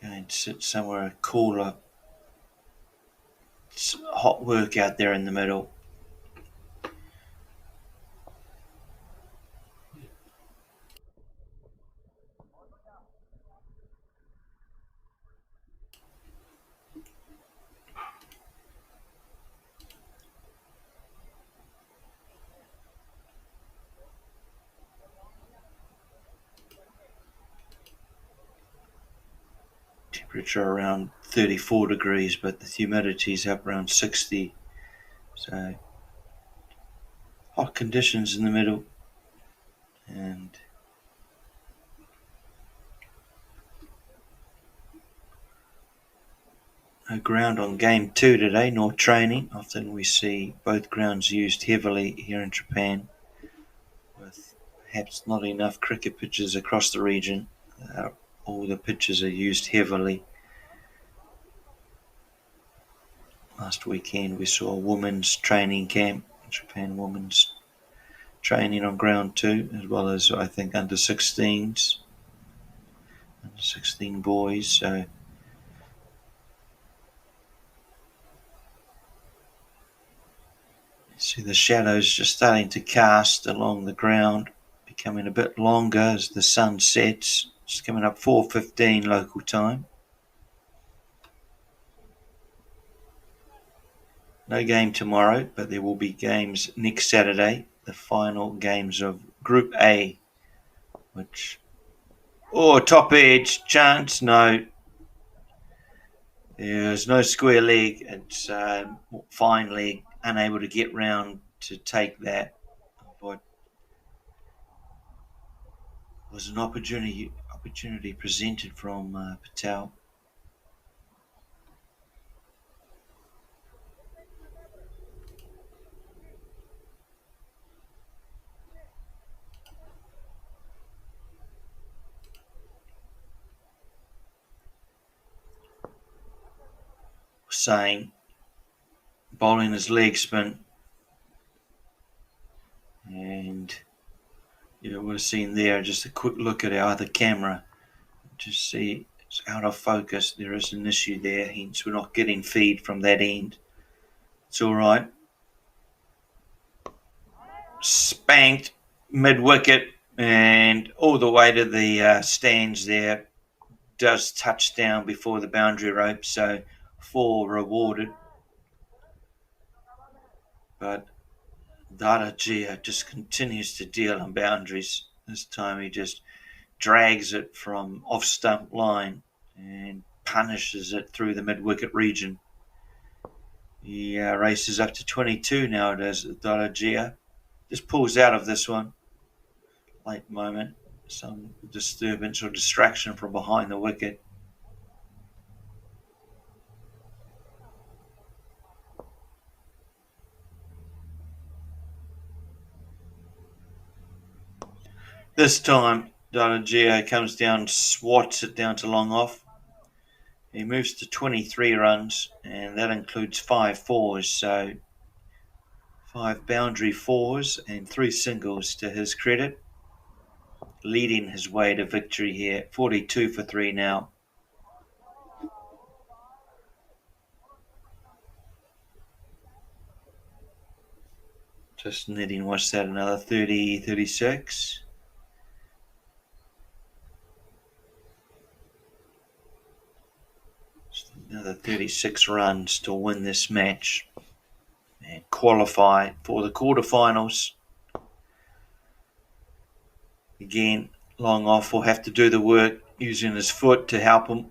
Going to sit somewhere cooler. It's hot work out there in the middle. Temperature around 34 degrees, but the humidity's up around 60. So hot conditions in the middle. And no ground on game 2 today, nor training. Often we see both grounds used heavily here in Japan, with perhaps not enough cricket pitches across the region. All the pitches are used heavily. Last weekend we saw a women's training camp, Japan women's training on ground 2, as well as I think under 16s, under 16 boys. So you see the shadows just starting to cast along the ground, becoming a bit longer as the sun sets. It's coming up 4:15 local time. No game tomorrow, but there will be games next Saturday, the final games of Group A, which... Oh, top edge, chance, no. There's no square leg. It's fine leg, unable to get round to take that. What was an opportunity presented from Patel. Saying bowling his leg spin, and you would have seen there just a quick look at our other camera, just see it's out of focus. There is an issue there, hence we're not getting feed from that end. It's all right. Spanked mid-wicket and all the way to the stands there. Does touch down before the boundary rope, so 4 rewarded. But Darajia just continues to deal on boundaries. This time he just drags it from off-stump line and punishes it through the mid-wicket region. He races up to 22 nowadays. Darajia just pulls out of this one. Late moment. some disturbance or distraction from behind the wicket. This time, Dalagio comes down, swats it down to long off. He moves to 23 runs, and that includes 5 fours, so 5 boundary fours and 3 singles to his credit, leading his way to victory here. 42 for 3 now. Just netting, what's that, another 30, 36? Another 36 runs to win this match and qualify for the quarterfinals. Again, long off will have to do the work using his foot to help him.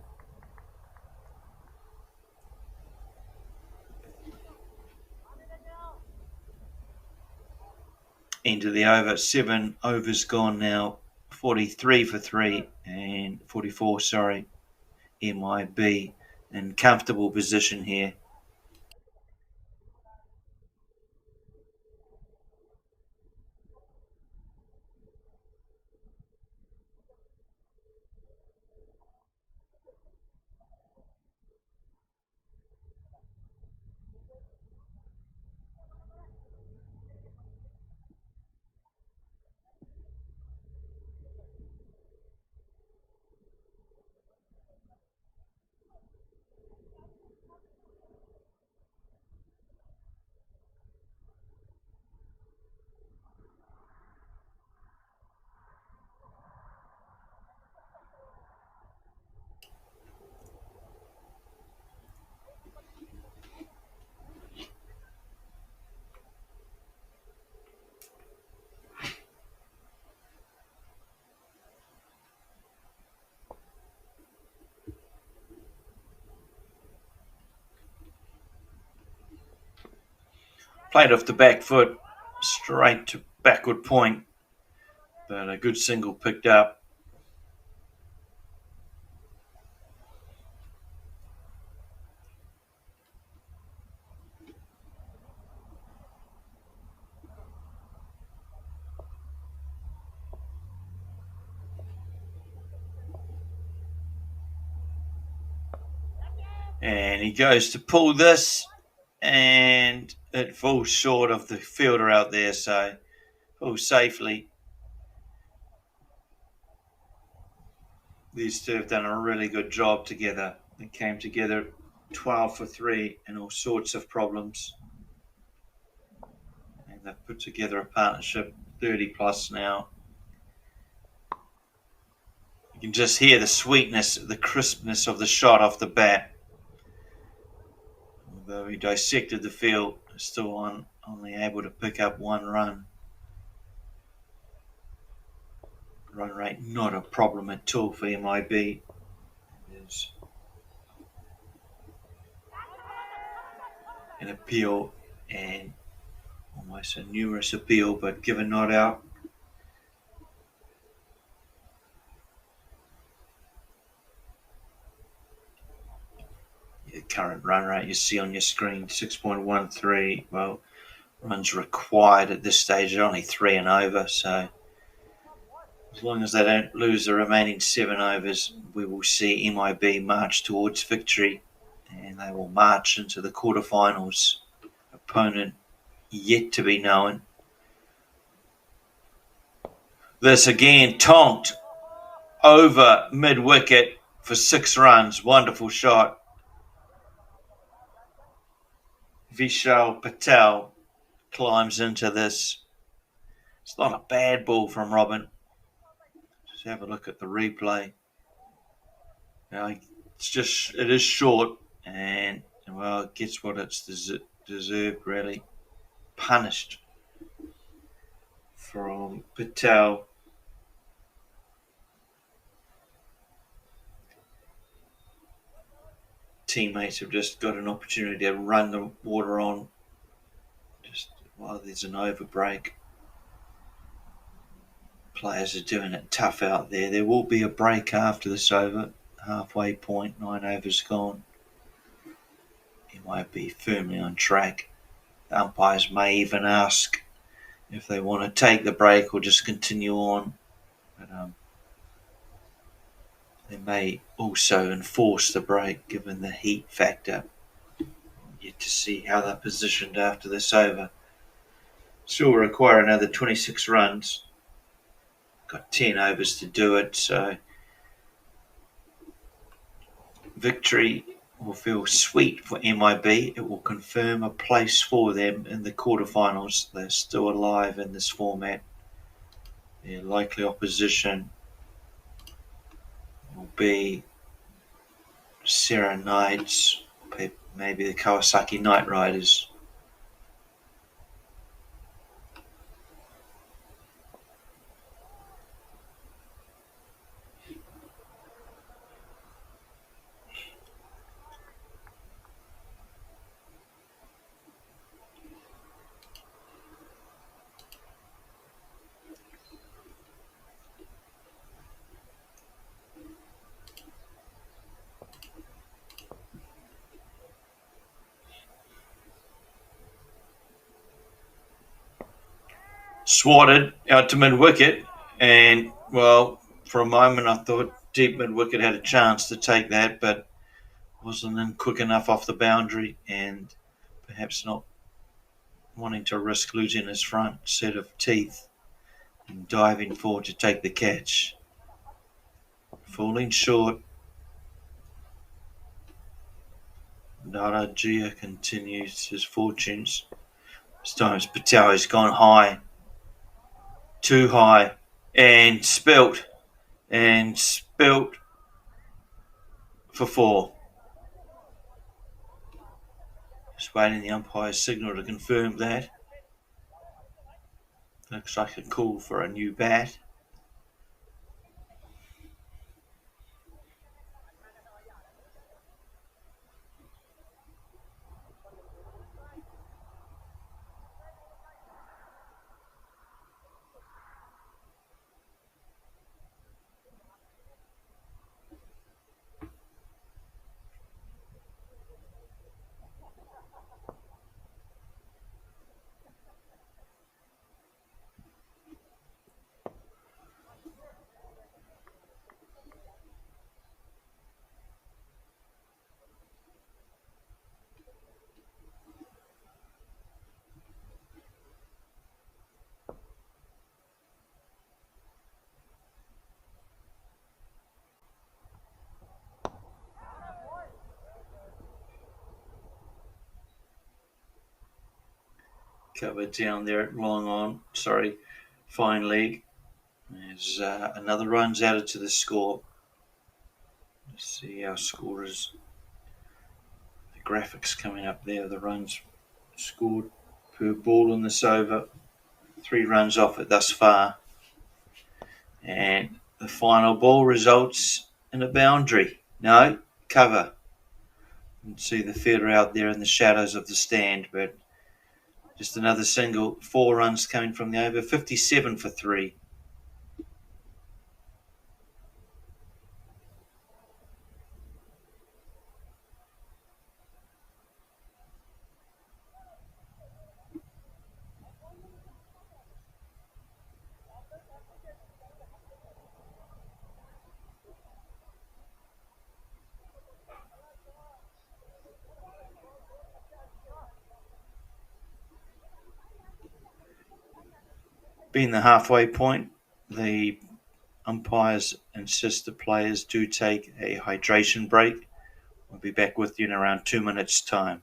Into the over, 7 overs gone now, 43 for 3 and 44, MIB in comfortable position here. Played off the back foot, straight to backward point, but a good single picked up. And he goes to pull this, and it falls short of the fielder out there, so falls safely. These two have done a really good job together. They came together 12 for 3 and all sorts of problems. And they've put together a partnership 30 plus now. You can just hear the sweetness, the crispness of the shot off the bat. Although he dissected the field, still only able to pick up 1 run. Run rate not a problem at all for MIB. It is an appeal, and almost a numerous appeal, but given not out. The current run rate you see on your screen, 6.13. Well, runs required at this stage are only 3 and over, so as long as they don't lose the remaining 7 overs, we will see MIB march towards victory, and they will march into the quarterfinals. Opponent yet to be known. This again tonked over mid-wicket for 6 runs. Wonderful shot. Vishal Patel climbs into this. It's not a bad ball from Robin. Just have a look at the replay. It is short, and well, it gets what it's deserved, really. Punished from Patel. Teammates have just got an opportunity to run the water on just while there's an over break. Players are doing it tough out there. There will be a break after this over. Halfway point, 9 overs gone. He might be firmly on track. The umpires may even ask if they want to take the break or just continue on. But they may also enforce the break given the heat factor. Yet to see how they're positioned after this over. Still require another 26 runs. Got 10 overs to do it, so victory will feel sweet for MIB. It will confirm a place for them in the quarterfinals. They're still alive in this format. Their likely opposition will be Serra Knights, maybe the Kawasaki Knight Riders. Swatted out to mid-wicket, and, well, for a moment I thought deep mid-wicket had a chance to take that, but wasn't in quick enough off the boundary and perhaps not wanting to risk losing his front set of teeth and diving forward to take the catch. Falling short. Narajia continues his fortunes. This time Patel has gone high. Too high. And spilt. And spilt for 4. Just waiting the umpire's signal to confirm that. Looks like a call for a new bat. Covered down there at fine leg. There's another run's added to the score. Let's see our scorers. The graphics coming up there, the runs scored per ball in this over. 3 runs off it thus far. And the final ball results in a boundary. No, cover. You can see the fielder out there in the shadows of the stand, but just another single. 4 runs coming from the over. 57 for 3. Being the halfway point, the umpires insist the players do take a hydration break. We'll be back with you in around 2 minutes' time.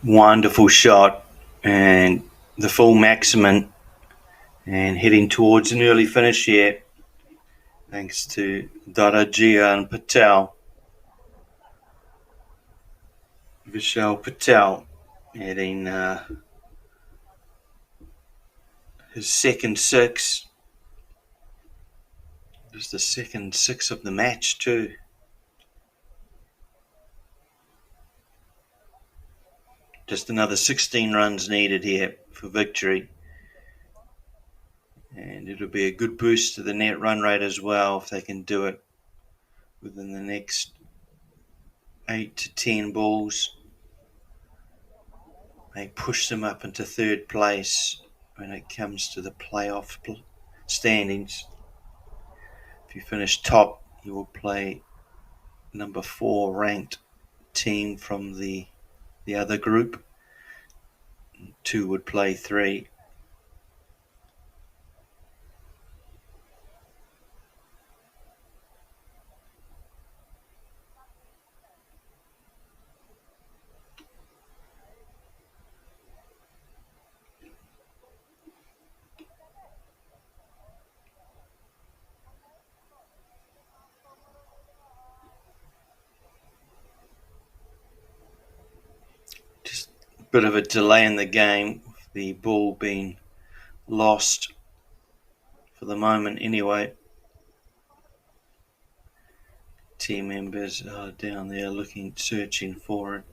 Wonderful shot and the full maximum, and heading towards an early finish here thanks to Darajia and Patel. Vishal Patel hitting his second six. Just the second six of the match too. Just another 16 runs needed here for victory. And it'll be a good boost to the net run rate as well if they can do it within the next 8 to 10 balls. They push them up into third place when it comes to the playoff standings. If you finish top, you will play number 4 ranked team from the other group. 2 would play 3. Bit of a delay in the game, with the ball being lost for the moment anyway. Team members are down there searching for it.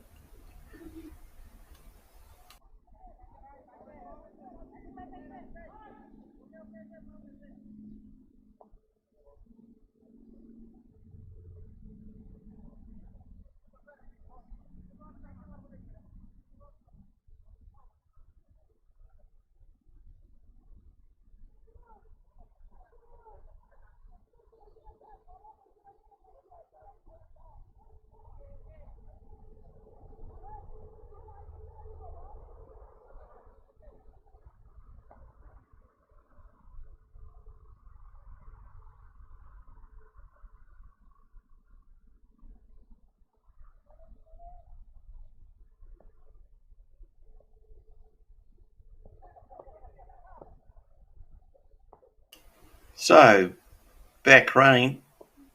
So, back running.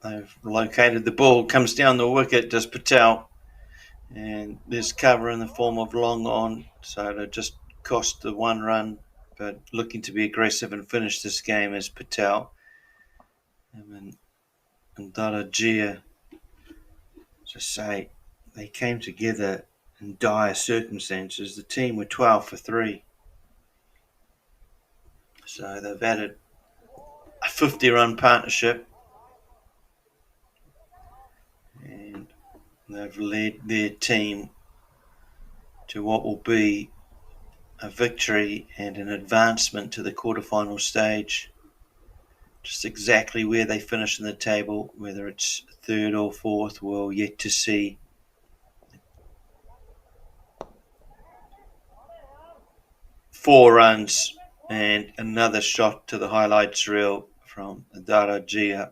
They've located the ball, comes down the wicket, does Patel, and there's cover in the form of long on, so it'll just cost the 1 run, but looking to be aggressive and finish this game is Patel. And Darajia, as I say, they came together in dire circumstances. The team were 12 for 3. So they've added a 50-run partnership, and they've led their team to what will be a victory and an advancement to the quarterfinal stage. Just exactly where they finish in the table, whether it's 3rd or 4th, we'll yet to see. Four runs and another shot to the highlights reel from Darajia.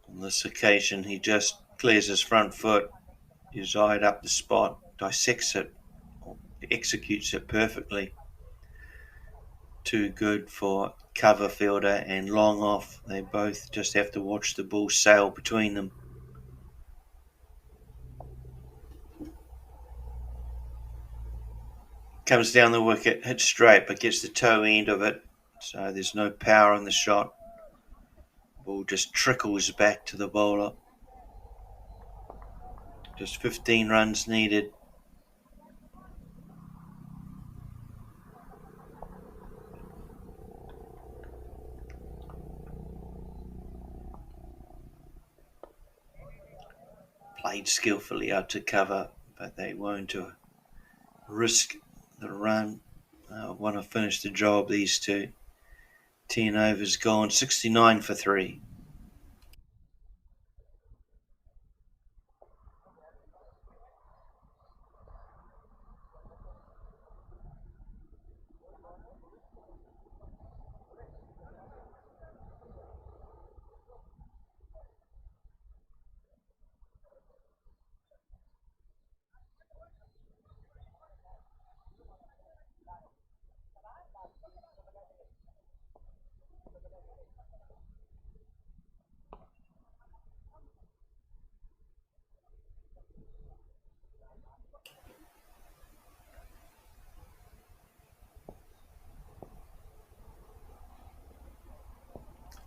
On this occasion, he just clears his front foot, his eye up the spot, dissects it, or executes it perfectly. Too good for cover fielder and long off. They both just have to watch the ball sail between them. Comes down the wicket, hits straight, but gets the toe end of it, so there's no power in the shot. Ball just trickles back to the bowler. Just 15 runs needed. Played skillfully out to cover, but they won't risk the run. Want to finish the job, these two. 10 overs gone, 69 for 3.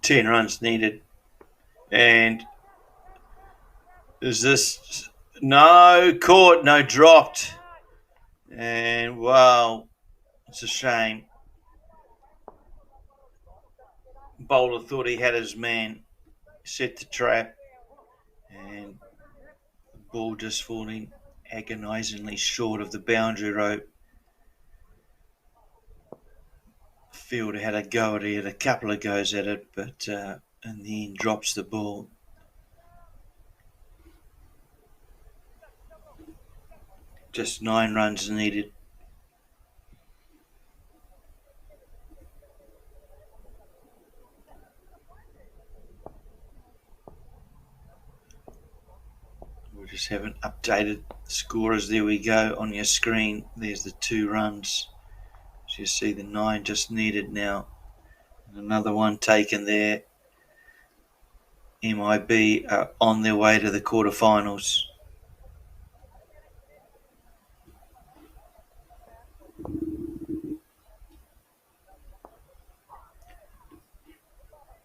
Ten runs needed. And is this... No, caught, no, dropped. And wow, it's a shame. Bowler thought he had his man, set the trap, and the ball just falling agonisingly short of the boundary rope. Fielder had a go at it, a couple of goes at it, but in the end drops the ball. Just 9 runs needed. We just haven't updated the scorers. There we go on your screen. There's the 2 runs. So you see the 9 just needed now. And another one taken there. MIB are on their way to the quarterfinals.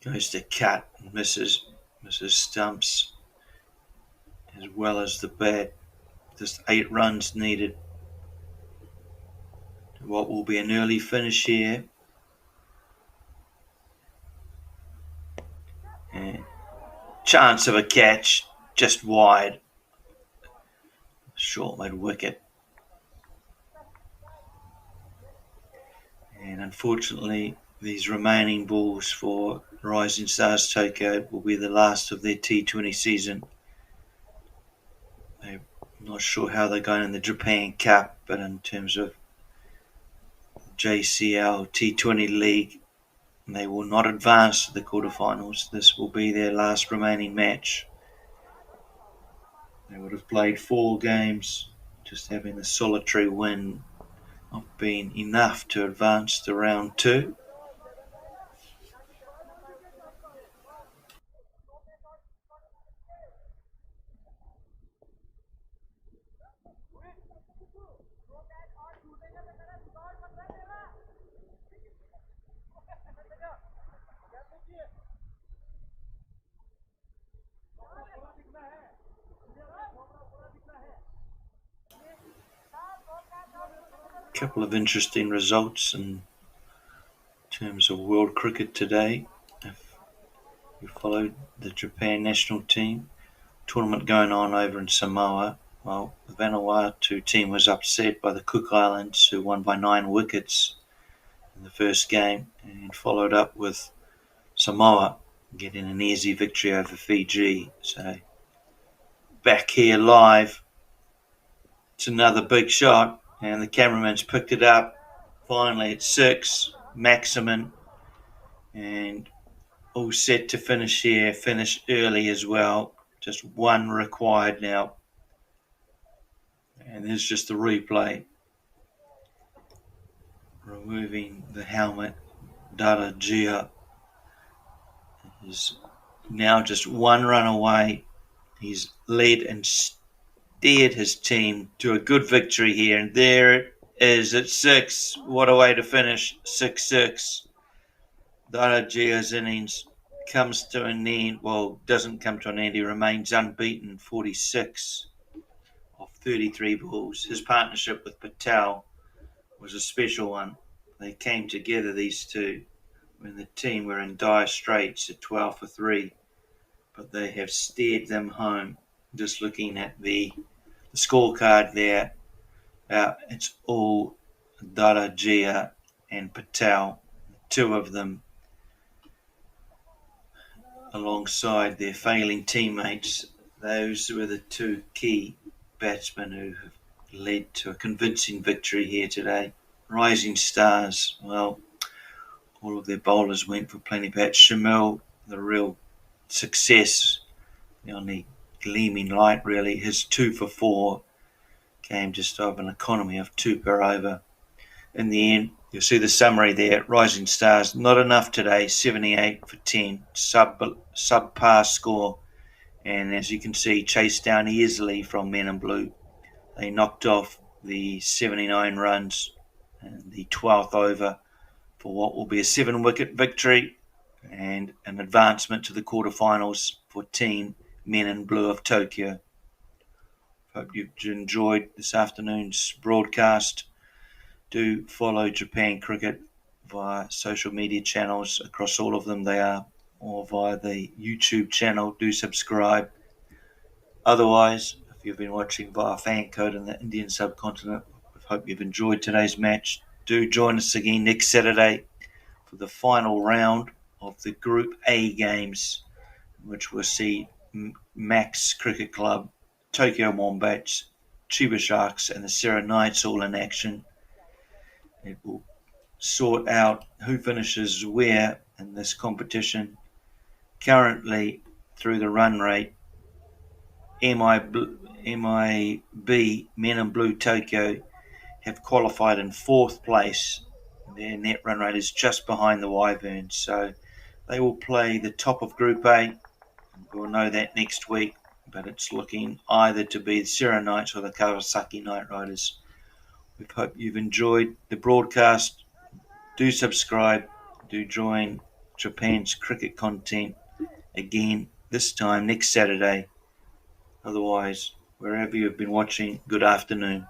Goes to cut and misses stumps as well as the bat. Just 8 runs needed. What will be an early finish here. And chance of a catch, just wide. Short mid wicket. And unfortunately, these remaining balls for Rising Stars Tokyo will be the last of their T20 season. I'm not sure how they're going in the Japan Cup, but in terms of JCL T20 League, they will not advance to the quarterfinals. This will be their last remaining match. They would have played 4 games. Just having a solitary win not been enough to advance to round 2. Couple of interesting results in terms of world cricket today. If you followed the Japan national team tournament going on over in Samoa, well, the Vanuatu team was upset by the Cook Islands, who won by 9 wickets in the first game, and followed up with Samoa getting an easy victory over Fiji. So back here live, it's another big shot. And the cameraman's picked it up. Finally, it's 6, maximum. And all set to finish here. Finish early as well. Just 1 required now. And there's just the replay. Removing the helmet. Dada Gia is now just 1 run away. He's led and steered his team to a good victory here, and there it is at 6. What a way to finish. 6-6. Dada Gia's innings comes to an end. Well, doesn't come to an end. He remains unbeaten. 46 33 balls. His partnership with Patel was a special one. They came together, these two, when the team were in dire straits at 12 for 3, but they have steered them home. Just looking at the scorecard there, it's all Darajia and Patel, two of them, alongside their failing teammates. Those were the two key batsmen who have led to a convincing victory here today. Rising Stars, well, all of their bowlers went for plenty bats. Shamil, the real success, the only gleaming light really. His 2 for 4 came just over an economy of 2 per over. In the end, you'll see the summary there. Rising Stars, not enough today, 78 for 10, subpar score. And as you can see, chased down easily from Men in Blue. They knocked off the 79 runs and the 12th over for what will be a 7-wicket victory and an advancement to the quarterfinals for Team Men in Blue of Tokyo. Hope you've enjoyed this afternoon's broadcast. Do follow Japan Cricket via social media channels. Across all of them they are, or via the YouTube channel. Do subscribe. Otherwise, if you've been watching via fan code in the Indian subcontinent, I hope you've enjoyed today's match. Do join us again next Saturday for the final round of the Group A games, which will see Max Cricket Club, Tokyo Wombats, Chiba Sharks and the Sarah Knights all in action. It will sort out who finishes where in this competition. Currently, through the run rate, MIB, Men in Blue Tokyo, have qualified in 4th place. Their net run rate is just behind the Wyverns, so they will play the top of Group A. We'll know that next week, but it's looking either to be the Sarah Knights or the Kawasaki Knight Riders. We hope you've enjoyed the broadcast. Do subscribe. Do join Japan's cricket content again, this time next Saturday. Otherwise, wherever you've been watching, good afternoon.